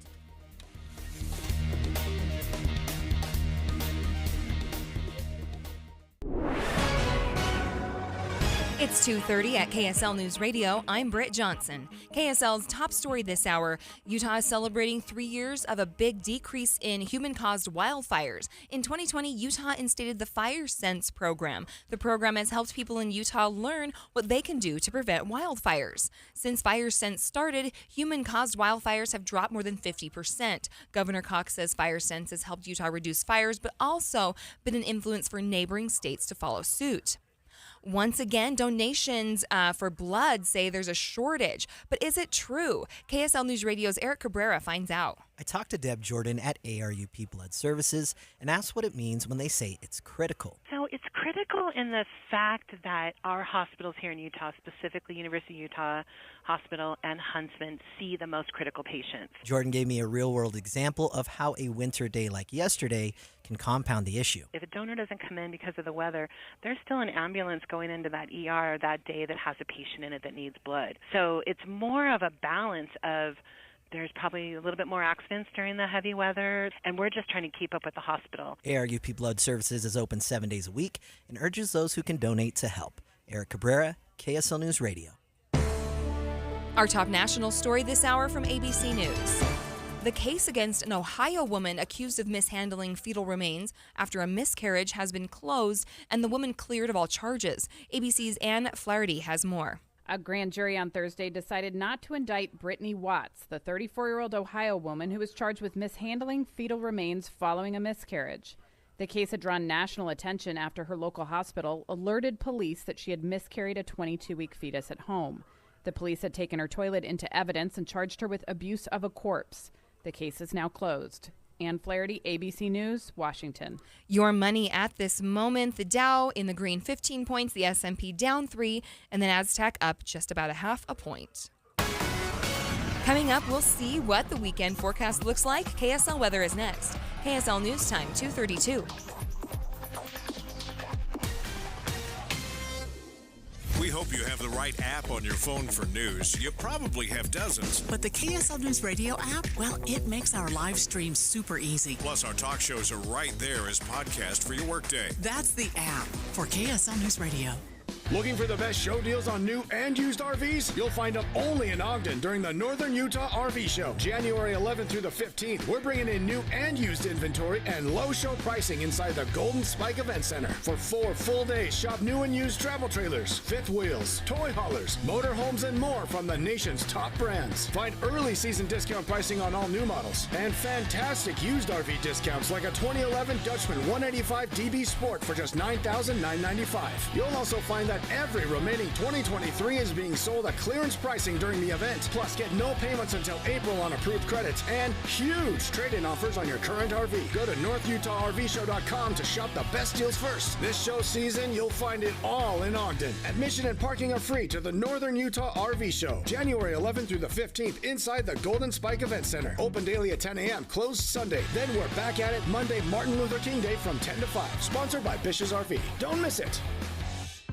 It's 2:30 at KSL News Radio. I'm Britt Johnson. KSL's top story this hour: Utah is celebrating 3 years of a big decrease in human-caused wildfires. In 2020, Utah instated the Fire Sense program. The program has helped people in Utah learn what they can do to prevent wildfires. Since Fire Sense started, human-caused wildfires have dropped more than 50%. Governor Cox says Fire Sense has helped Utah reduce fires, but also been an influence for neighboring states to follow suit. Once again, donations for blood say there's a shortage. But is it true? KSL News Radio's Eric Cabrera finds out. I talked to Deb Jordan at ARUP Blood Services and asked what it means when they say it's critical. So it's critical in the fact that our hospitals here in Utah, specifically University of Utah Hospital and Huntsman, see the most critical patients. Jordan gave me a real-world example of how a winter day like yesterday can compound the issue. If a donor doesn't come in because of the weather, there's still an ambulance going into that ER that day that has a patient in it that needs blood. So it's more of a balance of there's probably a little bit more accidents during the heavy weather, and we're just trying to keep up with the hospital. ARUP Blood Services is open 7 days a week and urges those who can donate to help. Eric Cabrera, KSL News Radio. Our top national story this hour from ABC News. The case against an Ohio woman accused of mishandling fetal remains after a miscarriage has been closed and the woman cleared of all charges. ABC's Ann Flaherty has more. A grand jury on Thursday decided not to indict Brittany Watts, the 34-year-old Ohio woman who was charged with mishandling fetal remains following a miscarriage. The case had drawn national attention after her local hospital alerted police that she had miscarried a 22-week fetus at home. The police had taken her toilet into evidence and charged her with abuse of a corpse. The case is now closed. Ann Flaherty, ABC News, Washington. Your money at this moment, the Dow in the green 15 points, the S&P down 3, and the NASDAQ up just about a half a point. Coming up, we'll see what the weekend forecast looks like. KSL weather is next. KSL News Time, 2:32. We hope you have the right app on your phone for news. You probably have dozens. But the KSL News Radio app, well, it makes our live stream super easy. Plus, our talk shows are right there as podcast for your workday. That's the app for KSL News Radio. Looking for the best show deals on new and used RVs? You'll find them only in Ogden during the Northern Utah RV Show, January 11th through the 15th. We're bringing in new and used inventory and low show pricing inside the Golden Spike Event Center. For 4 full days, shop new and used travel trailers, fifth wheels, toy haulers, motorhomes, and more from the nation's top brands. Find early season discount pricing on all new models and fantastic used RV discounts like a 2011 Dutchman 185 DB Sport for just $9,995. You'll also find that every remaining 2023 is being sold at clearance pricing during the event. Plus, get no payments until April on approved credits and huge trade-in offers on your current RV. Go to NorthUtahRVShow.com to shop the best deals first. This show season, you'll find it all in Ogden. Admission and parking are free to the Northern Utah RV Show, January 11th through the 15th inside the Golden Spike Event Center. Open daily at 10 a.m., closed Sunday. Then we're back at it Monday, Martin Luther King Day from 10 to 5. Sponsored by Bish's RV. Don't miss it.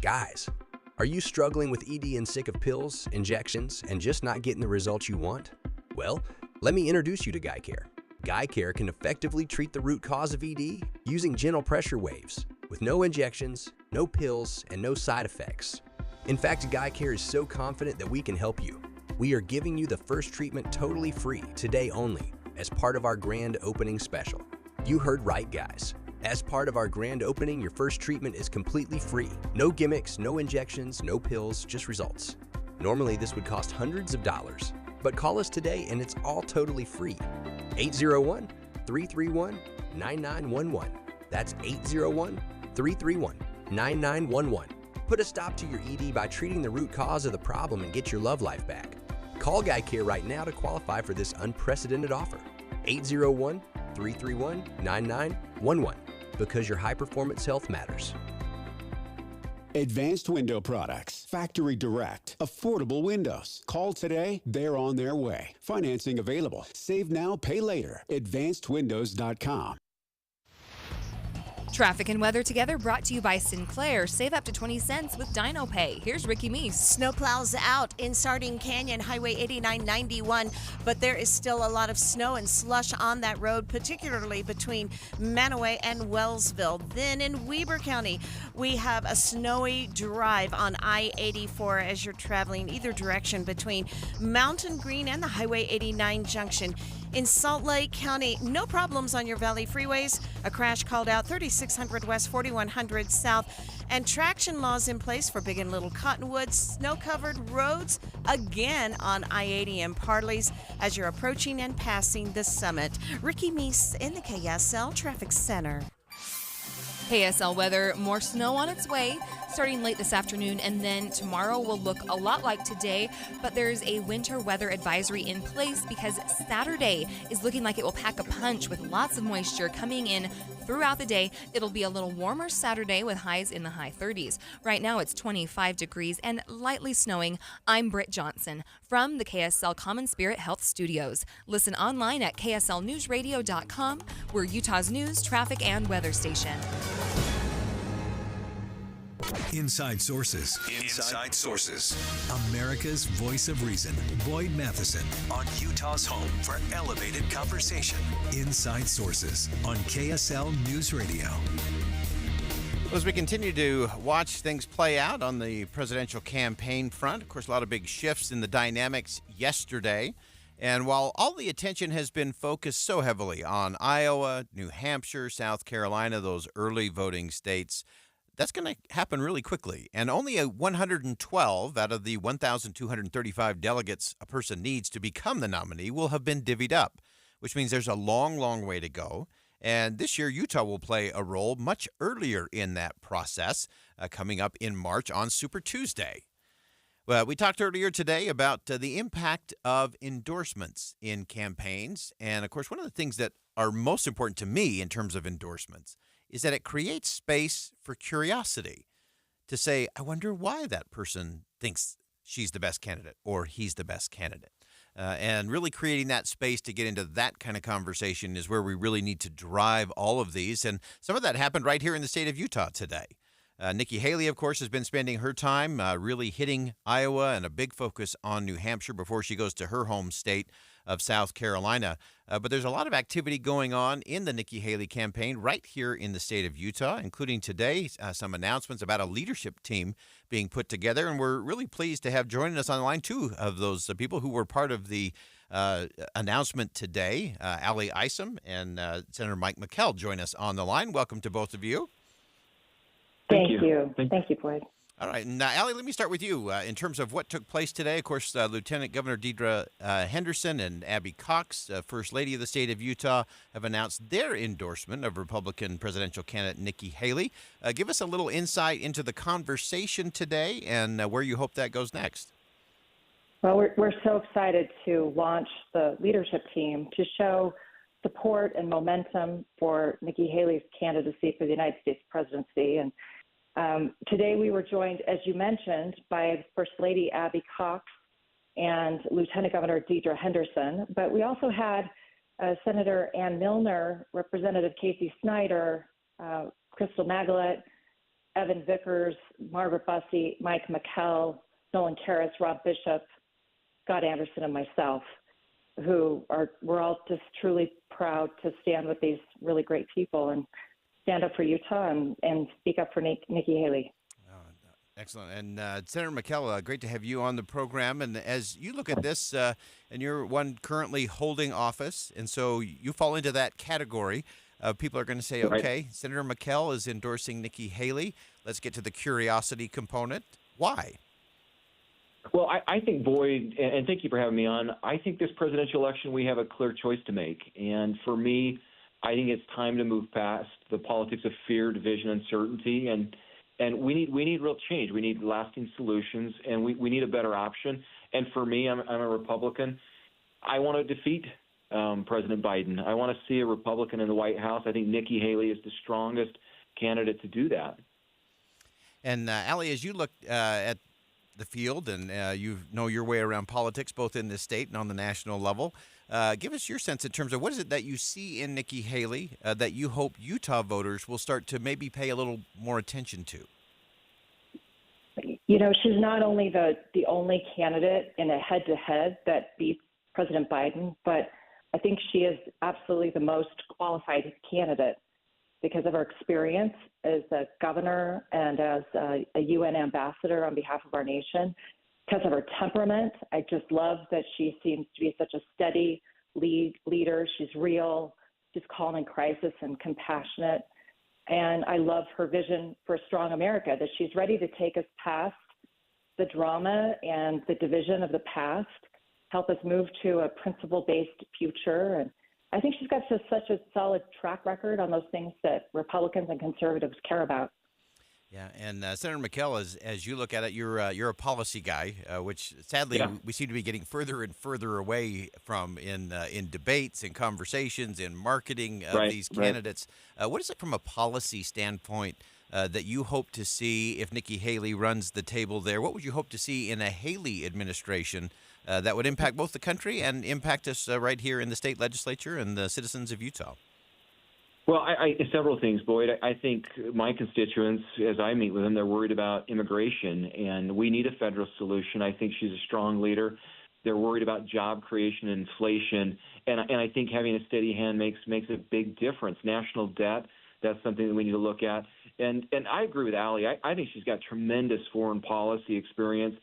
Guys, are you struggling with ED and sick of pills, injections, and just not getting the results you want? Well, let me introduce you to GuyCare. GuyCare can effectively treat the root cause of ED using gentle pressure waves with no injections, no pills, and no side effects. In fact, GuyCare is so confident that we can help you. We are giving you the first treatment totally free today only as part of our grand opening special. You heard right, guys. As part of our grand opening, your first treatment is completely free. No gimmicks, no injections, no pills, just results. Normally, this would cost hundreds of dollars, but call us today and it's all totally free. 801-331-9911. That's 801-331-9911. Put a stop to your ED by treating the root cause of the problem and get your love life back. Call GuyCare right now to qualify for this unprecedented offer. 801-331-9911. Because your high-performance health matters. Advanced Window Products. Factory direct. Affordable windows. Call today. They're on their way. Financing available. Save now, pay later. AdvancedWindows.com. Traffic and weather together brought to you by Sinclair. Save up to 20 cents with Dino Pay. Here's Ricky Meese. Snowplows out in Sardine Canyon, Highway 8991, but there is still a lot of snow and slush on that road, particularly between Manaway and Wellsville. Then in Weber County, we have a snowy drive on I-84 as you're traveling either direction between Mountain Green and the Highway 89 junction. In Salt Lake County, no problems on your Valley freeways. A crash called out 3600 West, 4100 South, and traction laws in place for Big and Little Cottonwoods. Snow-covered roads again on I-80 and Parleys as you're approaching and passing the summit. Ricky Meese in the KSL Traffic Center. KSL weather, more snow on its way. starting late this afternoon, and then tomorrow will look a lot like today, but there's a winter weather advisory in place because Saturday is looking like it will pack a punch with lots of moisture coming in throughout the day. It'll be a little warmer Saturday with highs in the high 30s. Right now it's 25 degrees and lightly snowing. I'm Britt Johnson from the KSL Common Spirit Health Studios. Listen online at kslnewsradio.com. We're Utah's news, traffic, and weather station. Inside Sources. Inside Sources. America's voice of reason. Boyd Matheson on Utah's home for elevated conversation. Inside Sources on KSL News Radio. As we continue to watch things play out on the presidential campaign front, of course, a lot of big shifts in the dynamics yesterday. And while all the attention has been focused so heavily on Iowa, New Hampshire, South Carolina, those early voting states, that's going to happen really quickly. And only 112 out of the 1,235 delegates a person needs to become the nominee will have been divvied up, which means there's a long, long way to go. And this year, Utah will play a role much earlier in that process, coming up in March on Super Tuesday. Well, we talked earlier today about the impact of endorsements in campaigns. And, of course, one of the things that are most important to me in terms of endorsements is that it creates space for curiosity to say, I wonder why that person thinks she's the best candidate or he's the best candidate. And really creating that space to get into that kind of conversation is where we really need to drive all of these. And some of that happened right here in the state of Utah today. Nikki Haley, of course, has been spending her time really hitting Iowa and a big focus on New Hampshire before she goes to her home state of South Carolina. But there's a lot of activity going on in the Nikki Haley campaign right here in the state of Utah, including today some announcements about a leadership team being put together. And we're really pleased to have joining us on the line two of those people who were part of the announcement today. Ali Isom and Senator Mike McKell join us on the line. Welcome to both of you. Thank you. Thank you, Boyd. All right. And Ali, let me start with you. In terms of what took place today, of course, Lieutenant Governor Deidre Henderson and Abby Cox, First Lady of the state of Utah, have announced their endorsement of Republican presidential candidate Nikki Haley. Give us a little insight into the conversation today and where you hope that goes next. Well, we're so excited to launch the leadership team to show support and momentum for Nikki Haley's candidacy for the United States presidency. And today we were joined, as you mentioned, by First Lady Abby Cox and Lieutenant Governor Deidre Henderson. But we also had Senator Ann Milner, Representative Casey Snyder, Crystal Magalet, Evan Vickers, Margaret Bussey, Mike McKell, Nolan Karras, Rob Bishop, Scott Anderson, and myself, we're all just truly proud to stand with these really great people and stand up for Utah and speak up for Nikki Haley. Excellent. And Senator McKell, great to have you on the program. And as you look at this, and you're one currently holding office, and so you fall into that category, people are going to say, okay, Senator McKell is endorsing Nikki Haley. Let's get to the curiosity component. Why? Well, I think, Boyd, and thank you for having me on, I think this presidential election we have a clear choice to make. And for me, I think it's time to move past the politics of fear, division, uncertainty, and we need real change. We need lasting solutions, and we need a better option. And for me, I'm a Republican. I want to defeat President Biden. I want to see a Republican in the White House. I think Nikki Haley is the strongest candidate to do that. And Ali, as you look at the field and you know your way around politics, both in this state and on the national level, give us your sense in terms of what is it that you see in Nikki Haley that you hope Utah voters will start to maybe pay a little more attention to? You know, she's not only the only candidate in a head-to-head that beats President Biden, but I think she is absolutely the most qualified candidate because of her experience as a governor and as a UN ambassador on behalf of our nation. Because of her temperament, I just love that she seems to be such a steady leader. She's real, she's calm in crisis and compassionate. And I love her vision for a strong America, that she's ready to take us past the drama and the division of the past, help us move to a principle-based future. And I think she's got just such a solid track record on those things that Republicans and conservatives care about. Yeah, and Senator McKell, as you look at it, you're a policy guy, which sadly we seem to be getting further and further away from in debates, in conversations, in marketing of these candidates. What is it from a policy standpoint that you hope to see if Nikki Haley runs the table there? What would you hope to see in a Haley administration that would impact both the country and impact us right here in the state legislature and the citizens of Utah? Well, several things, Boyd. I think my constituents, as I meet with them, they're worried about immigration, and we need a federal solution. I think she's a strong leader. They're worried about job creation and inflation, and I think having a steady hand makes a big difference. National debt, that's something that we need to look at. And I agree with Allie. I think she's got tremendous foreign policy experience.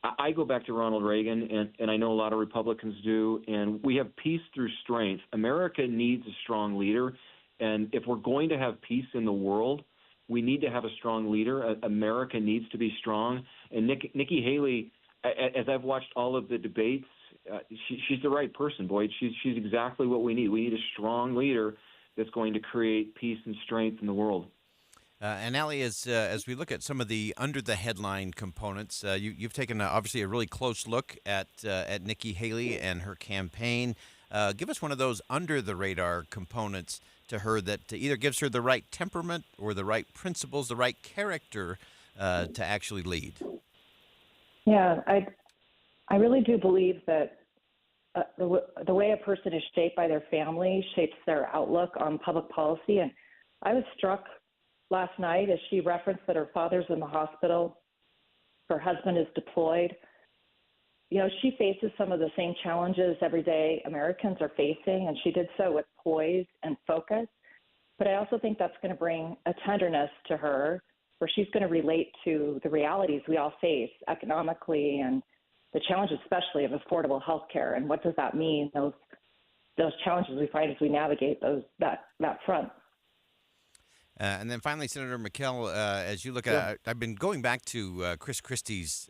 I go back to Ronald Reagan, and I know a lot of Republicans do, and we have peace through strength. America needs a strong leader. And if we're going to have peace in the world, we need to have a strong leader. America needs to be strong. And Nikki Haley, as I've watched all of the debates, she's the right person, Boyd. She's exactly what we need. We need a strong leader that's going to create peace and strength in the world. And Allie, as we look at some of the under the headline components, you've taken obviously a really close look at Nikki Haley and her campaign. Give us one of those under the radar components to her that either gives her the right temperament or the right principles, the right character to actually lead. Yeah, I really do believe that the way a person is shaped by their family shapes their outlook on public policy. And I was struck last night as she referenced that her father's in the hospital, her husband is deployed. You know, she faces some of the same challenges everyday Americans are facing, and she did so with poise and focus. But I also think that's going to bring a tenderness to her, where she's going to relate to the realities we all face economically and the challenges, especially of affordable health care. And what does that mean, those challenges we find as we navigate that front. And then finally, Senator McKell, as you look at it, I've been going back to Christie's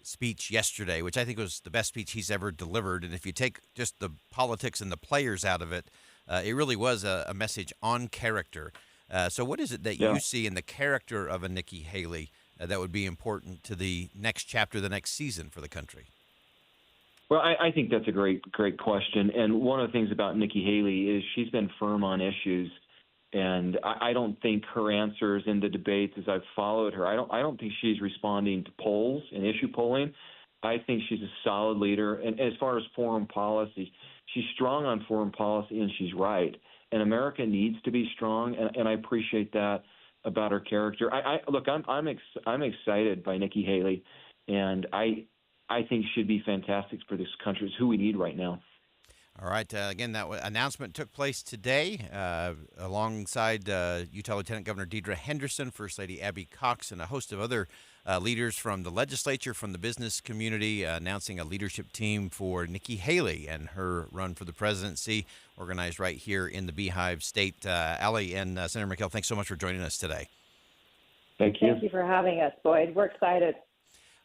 speech yesterday, which I think was the best speech he's ever delivered. And if you take just the politics and the players out of it, it really was a message on character. So what is it that you see in the character of a Nikki Haley that would be important to the next chapter, the next season for the country? Well, I think that's a great question. And one of the things about Nikki Haley is she's been firm on issues. And I don't think her answers in the debates, as I've followed her, I don't think she's responding to polls and issue polling. I think she's a solid leader. And as far as foreign policy, she's strong on foreign policy, and she's right. And America needs to be strong, and I appreciate that about her character. Look, I'm excited by Nikki Haley, and I think she'd be fantastic for this country. It's who we need right now. All right. Again, that announcement took place today alongside Utah Lieutenant Governor Deidre Henderson, First Lady Abby Cox, and a host of other leaders from the legislature, from the business community, announcing a leadership team for Nikki Haley and her run for the presidency, organized right here in the Beehive State. Allie and Senator McKell, thanks so much for joining us today. Thank you. Thank you for having us, Boyd. We're excited.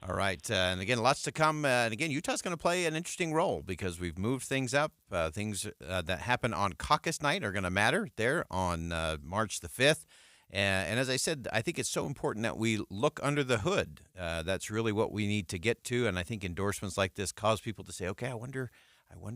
All right. And again, lots to come. And again, Utah's going to play an interesting role because we've moved things up. Things that happen on caucus night are going to matter there on March the 5th. And as I said, I think it's so important that we look under the hood. That's really what we need to get to. And I think endorsements like this cause people to say, okay, I wonder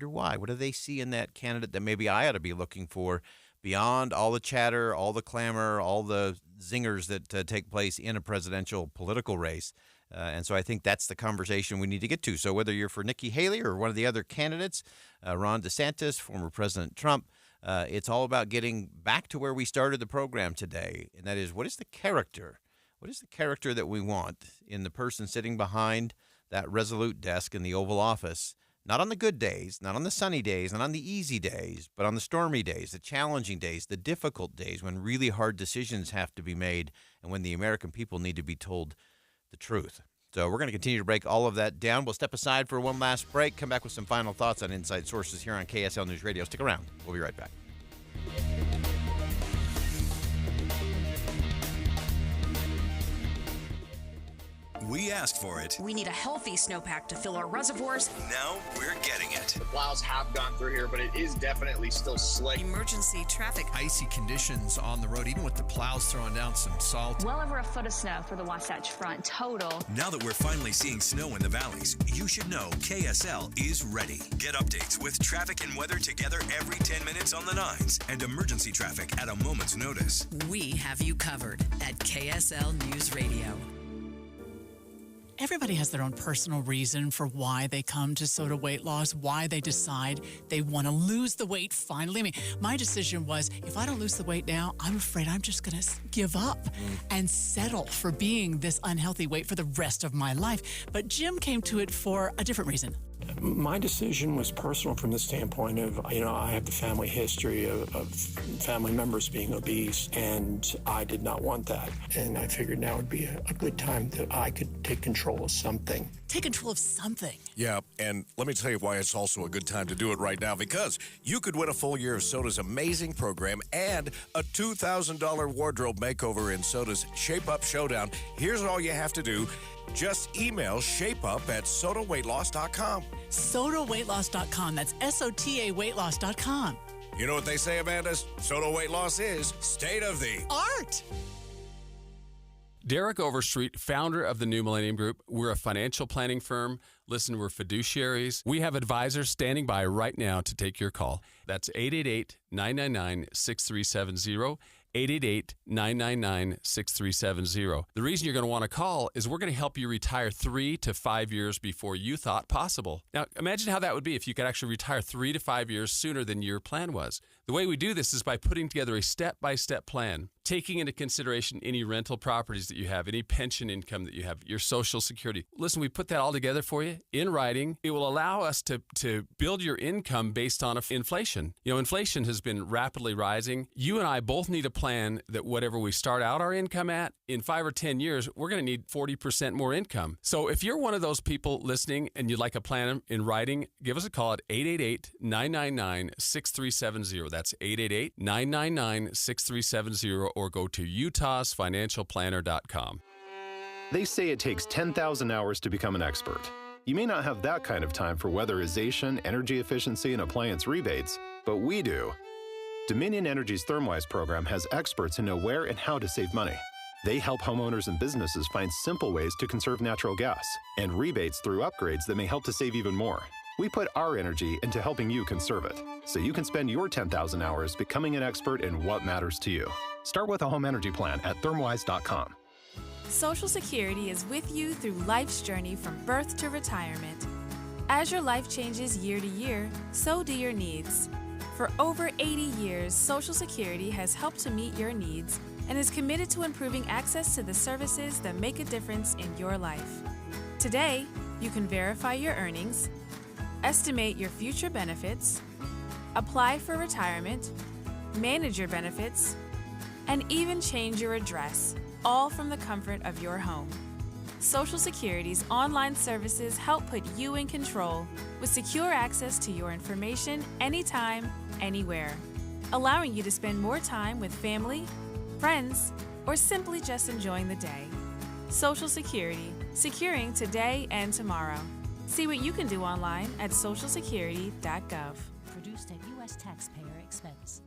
why. What do they see in that candidate that maybe I ought to be looking for beyond all the chatter, all the clamor, all the zingers that take place in a presidential political race? And so I think that's the conversation we need to get to. So whether you're for Nikki Haley or one of the other candidates, Ron DeSantis, former President Trump, it's all about getting back to where we started the program today. And that is, what is the character? What is the character that we want in the person sitting behind that resolute desk in the Oval Office? Not on the good days, not on the sunny days, not on the easy days, but on the stormy days, the challenging days, the difficult days when really hard decisions have to be made and when the American people need to be told the truth. So we're going to continue to break all of that down. We'll step aside for one last break, come back with some final thoughts on Inside Sources here on KSL News Radio. Stick around. We'll be right back. We asked for it. We need a healthy snowpack to fill our reservoirs. Now we're getting it. The plows have gone through here, but it is definitely still slick. Emergency traffic. Icy conditions on the road, even with the plows throwing down some salt. Well over a foot of snow for the Wasatch Front total. Now that we're finally seeing snow in the valleys, you should know KSL is ready. Get updates with traffic and weather together every 10 minutes on the 9s and emergency traffic at a moment's notice. We have you covered at KSL News Radio. Everybody has their own personal reason for why they come to Soda Weight Loss, why they decide they want to lose the weight finally. I mean, my decision was, if I don't lose the weight now, I'm afraid I'm just going to give up and settle for being this unhealthy weight for the rest of my life. But Jim came to it for a different reason. My decision was personal from the standpoint of, I have the family history of family members being obese, and I did not want that. And I figured now would be a good time that I could take control of something. Take control of something. Yeah, and let me tell you why it's also a good time to do it right now, because you could win a full year of Soda's amazing program and a $2,000 wardrobe makeover in Soda's Shape Up Showdown. Here's all you have to do. Just email shapeup@sodaweightloss.com. SodaWeightLoss.com. That's SOTA weightloss.com. You know what they say, Amanda? Soda Weight Loss is state of the art. Derek Overstreet, founder of the New Millennium Group. We're a financial planning firm. Listen, we're fiduciaries. We have advisors standing by right now to take your call. That's 888-999-6370. 888-999-6370. The reason you're going to want to call is we're going to help you retire 3 to 5 years before you thought possible. Now, imagine how that would be if you could actually retire 3 to 5 years sooner than your plan was. The way we do this is by putting together a step-by-step plan, taking into consideration any rental properties that you have, any pension income that you have, your Social Security. Listen, we put that all together for you in writing. It will allow us to build your income based on inflation. Inflation has been rapidly rising. You and I both need a plan that whatever we start out our income at, in 5 or 10 years, we're going to need 40% more income. So if you're one of those people listening and you'd like a plan in writing, give us a call at 888-999-6370. That's 888-999-6370, or go to utahsfinancialplanner.com. They say it takes 10,000 hours to become an expert. You may not have that kind of time for weatherization, energy efficiency, and appliance rebates, but we do. Dominion Energy's ThermWise program has experts who know where and how to save money. They help homeowners and businesses find simple ways to conserve natural gas and rebates through upgrades that may help to save even more. We put our energy into helping you conserve it, so you can spend your 10,000 hours becoming an expert in what matters to you. Start with a home energy plan at thermwise.com. Social Security is with you through life's journey from birth to retirement. As your life changes year to year, so do your needs. For over 80 years, Social Security has helped to meet your needs and is committed to improving access to the services that make a difference in your life. Today, you can verify your earnings, estimate your future benefits, apply for retirement, manage your benefits, and even change your address, all from the comfort of your home. Social Security's online services help put you in control with secure access to your information anytime, anywhere, allowing you to spend more time with family, friends, or simply just enjoying the day. Social Security, securing today and tomorrow. See what you can do online at socialsecurity.gov. Produced at U.S. taxpayer expense.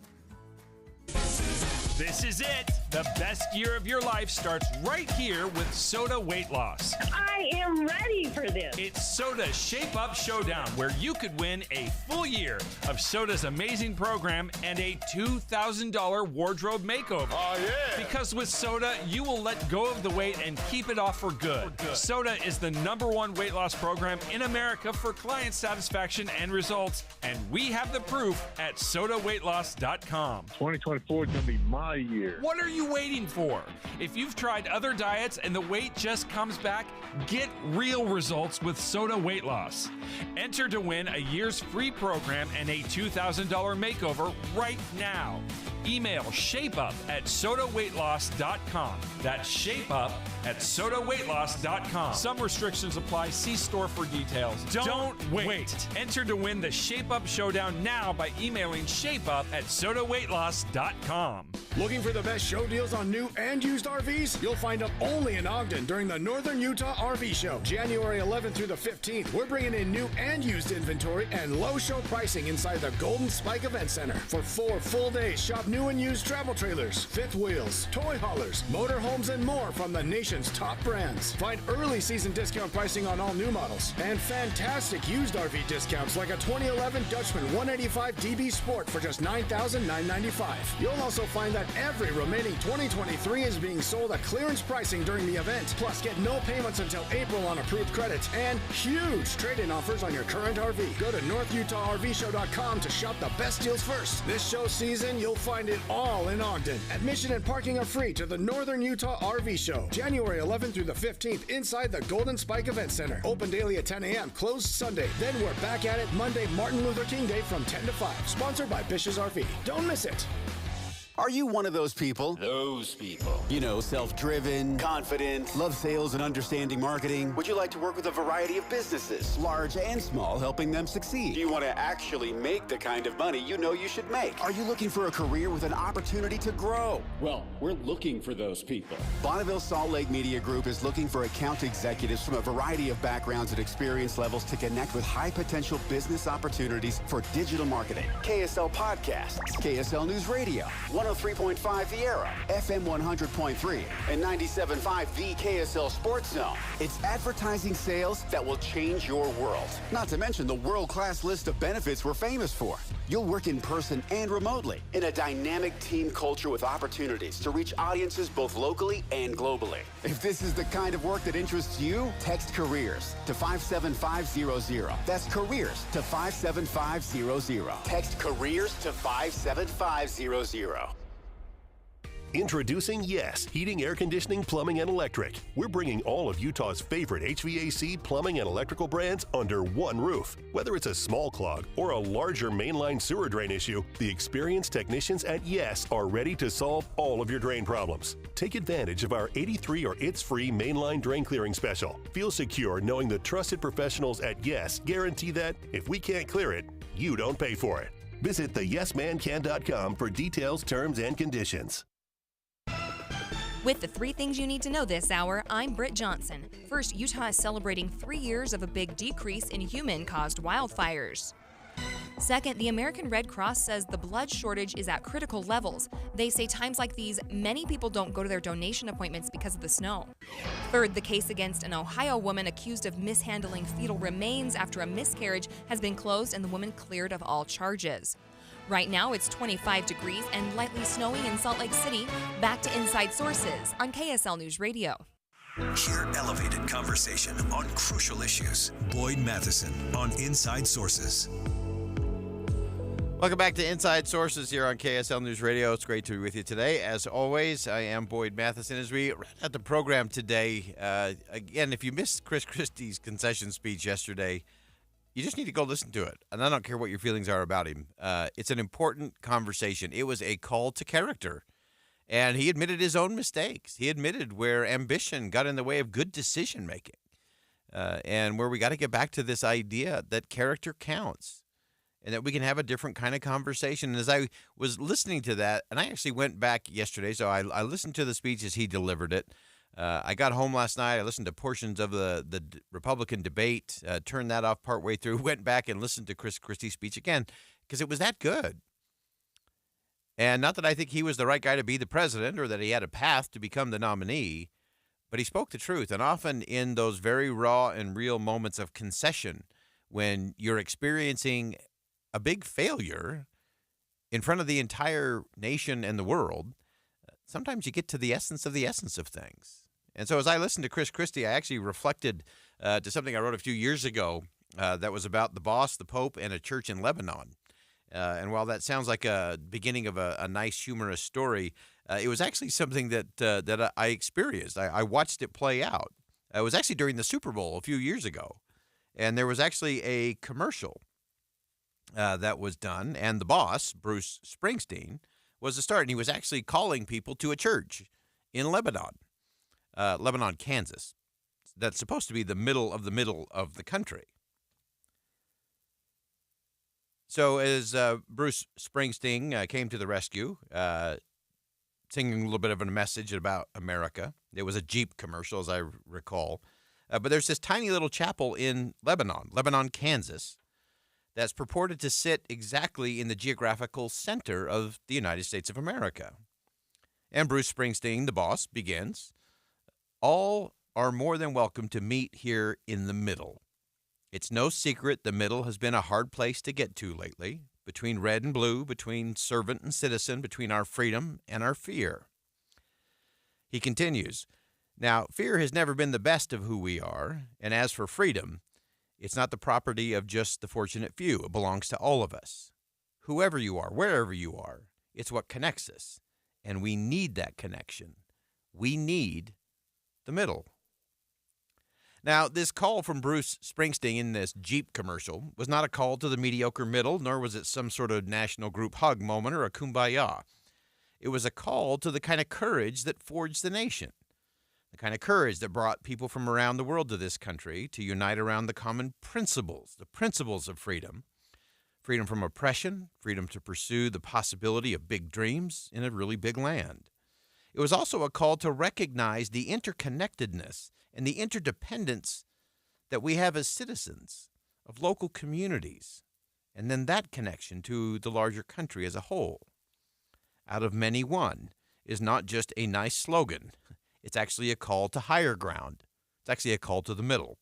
This is it. The best year of your life starts right here with Soda Weight Loss. I am ready for this. It's Soda's Shape Up Showdown, where you could win a full year of Soda's amazing program and a $2,000 wardrobe makeover. Oh, yeah. Because with Soda, you will let go of the weight and keep it off for good. Soda is the #1 weight loss program in America for client satisfaction and results, and we have the proof at sodaweightloss.com. 2024 is going to be my year. What are you waiting for? If you've tried other diets and the weight just comes back, get real results with Soda Weight Loss. Enter to win a year's free program and a $2,000 makeover right now. Email shapeup@sodaweightloss.com. That's shapeup@sodaweightloss.com. Some restrictions apply. See store for details. Don't wait. Enter to win the Shape Up Showdown now by emailing shapeup@sodaweightloss.com. Looking for the best show deals on new and used RVs? You'll find them only in Ogden during the Northern Utah RV Show, January 11th through the 15th. We're bringing in new and used inventory and low show pricing inside the Golden Spike Event Center. For 4 full days, shop new and used travel trailers, fifth wheels, toy haulers, motorhomes, and more from the nation's top brands. Find early season discount pricing on all new models and fantastic used RV discounts like a 2011 Dutchman 185 DB Sport for just $9,995. You'll also find that every remaining 2023 is being sold at clearance pricing during the event. Plus, get no payments until April on approved credits and huge trade-in offers on your current RV. Go to NorthUtahRVShow.com to shop the best deals first. This show season, you'll find it all in Ogden. Admission and parking are free to the Northern Utah RV Show, January 11th through the 15th inside the Golden Spike Event Center. Open daily at 10 a.m., closed Sunday. Then we're back at it Monday, Martin Luther King Day from 10 to 5. Sponsored by Bish's RV. Don't miss it. Are you one of those people? You know, self-driven, confident, love sales and understanding marketing. Would you like to work with a variety of businesses, large and small, helping them succeed? Do you want to actually make the kind of money you know you should make? Are you looking for a career with an opportunity to grow? Well, we're looking for those people. Bonneville Salt Lake Media Group is looking for account executives from a variety of backgrounds and experience levels to connect with high-potential business opportunities for digital marketing. KSL Podcasts, KSL News Radio, 103.5 The Era, FM 100.3, and 97.5 The KSL Sports Zone. It's advertising sales that will change your world. Not to mention the world-class list of benefits we're famous for. You'll work in person and remotely in a dynamic team culture with opportunities to reach audiences both locally and globally. If this is the kind of work that interests you, text careers to 57500. That's careers to 57500. Text careers to 57500. Introducing Yes Heating, Air Conditioning, Plumbing, and Electric. We're bringing all of Utah's favorite HVAC, plumbing, and electrical brands under one roof. Whether it's a small clog or a larger mainline sewer drain issue, the experienced technicians at Yes are ready to solve all of your drain problems. Take advantage of our 83 or It's Free mainline drain clearing special. Feel secure knowing the trusted professionals at Yes guarantee that if we can't clear it, you don't pay for it. Visit theyesmancan.com for details, terms, and conditions. With the 3 things you need to know this hour, I'm Britt Johnson. First, Utah is celebrating 3 years of a big decrease in human-caused wildfires. Second, the American Red Cross says the blood shortage is at critical levels. They say times like these, many people don't go to their donation appointments because of the snow. Third, the case against an Ohio woman accused of mishandling fetal remains after a miscarriage has been closed and the woman cleared of all charges. Right now, it's 25 degrees and lightly snowy in Salt Lake City. Back to Inside Sources on KSL News Radio. Hear elevated conversation on crucial issues. Boyd Matheson on Inside Sources. Welcome back to Inside Sources here on KSL News Radio. It's great to be with you today. As always, I am Boyd Matheson. As we wrap up the program today, again, if you missed Chris Christie's concession speech yesterday, you just need to go listen to it. And I don't care what your feelings are about him. It's an important conversation. It was a call to character. And he admitted his own mistakes. He admitted where ambition got in the way of good decision making. And where we got to get back to this idea that character counts. And that we can have a different kind of conversation. And as I was listening to that, and I actually went back yesterday, so I listened to the speech as he delivered it. I got home last night. I listened to portions of the Republican debate, turned that off partway through, went back and listened to Chris Christie's speech again because it was that good. And not that I think he was the right guy to be the president or that he had a path to become the nominee, but he spoke the truth. And often in those very raw and real moments of concession, when you're experiencing a big failure in front of the entire nation and the world, sometimes you get to the essence of things. And so as I listened to Chris Christie, I actually reflected to something I wrote a few years ago that was about the boss, the Pope, and a church in Lebanon. And while that sounds like a beginning of a nice, humorous story, it was actually something that I experienced. I watched it play out. It was actually during the Super Bowl a few years ago. And there was actually a commercial that was done. And the boss, Bruce Springsteen, was the start. And he was actually calling people to a church in Lebanon, Kansas. That's supposed to be the middle of the country. So as Bruce Springsteen came to the rescue, singing a little bit of a message about America. It was a Jeep commercial, as I recall. But there's this tiny little chapel in Lebanon, Kansas, that's purported to sit exactly in the geographical center of the United States of America. And Bruce Springsteen, the boss, begins, "All are more than welcome to meet here in the middle. It's no secret the middle has been a hard place to get to lately, between red and blue, between servant and citizen, between our freedom and our fear." He continues, "Now, fear has never been the best of who we are, and as for freedom, it's not the property of just the fortunate few. It belongs to all of us. Whoever you are, wherever you are, it's what connects us, and we need that connection. We need the middle." Now, this call from Bruce Springsteen in this Jeep commercial was not a call to the mediocre middle, nor was it some sort of national group hug moment or a kumbaya. It was a call to the kind of courage that forged the nation, the kind of courage that brought people from around the world to this country to unite around the common principles, the principles of freedom. Freedom from oppression, freedom to pursue the possibility of big dreams in a really big land. It was also a call to recognize the interconnectedness and the interdependence that we have as citizens of local communities, and then that connection to the larger country as a whole. Out of many one is not just a nice slogan. It's actually a call to higher ground. It's actually a call to the middle.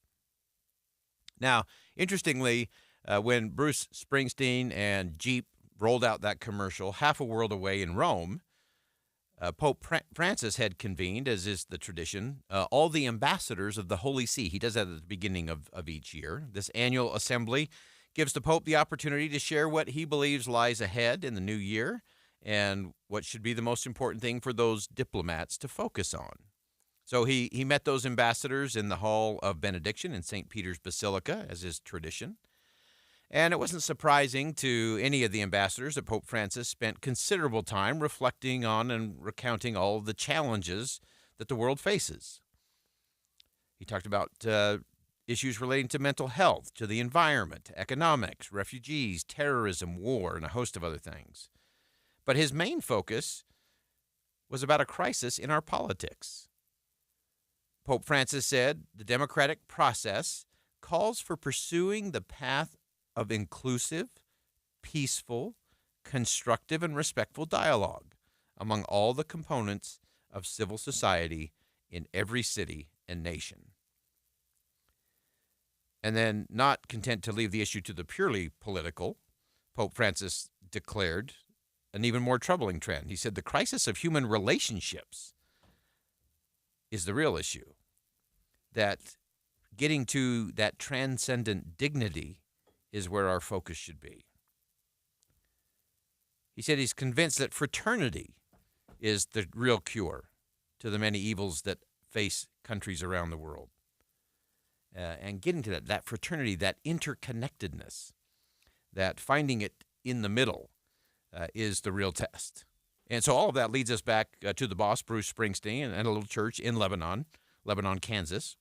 Now, interestingly, when Bruce Springsteen and Jeep rolled out that commercial half a world away in Rome, Pope Francis had convened, as is the tradition, all the ambassadors of the Holy See. He does that at the beginning of each year. This annual assembly gives the Pope the opportunity to share what he believes lies ahead in the new year and what should be the most important thing for those diplomats to focus on. So he met those ambassadors in the Hall of Benediction in St. Peter's Basilica, as is tradition. And it wasn't surprising to any of the ambassadors that Pope Francis spent considerable time reflecting on and recounting all of the challenges that the world faces. He talked about issues relating to mental health, to the environment, to economics, refugees, terrorism, war, and a host of other things. But his main focus was about a crisis in our politics. Pope Francis said the democratic process calls for pursuing the path of inclusive, peaceful, constructive, and respectful dialogue among all the components of civil society in every city and nation. And then, not content to leave the issue to the purely political, Pope Francis declared an even more troubling trend. He said the crisis of human relationships is the real issue, that getting to that transcendent dignity is where our focus should be. He said he's convinced that fraternity is the real cure to the many evils that face countries around the world. And getting to that fraternity, that interconnectedness, that finding it in the middle is the real test. And so all of that leads us back to the boss, Bruce Springsteen, and a little church in Lebanon, Kansas.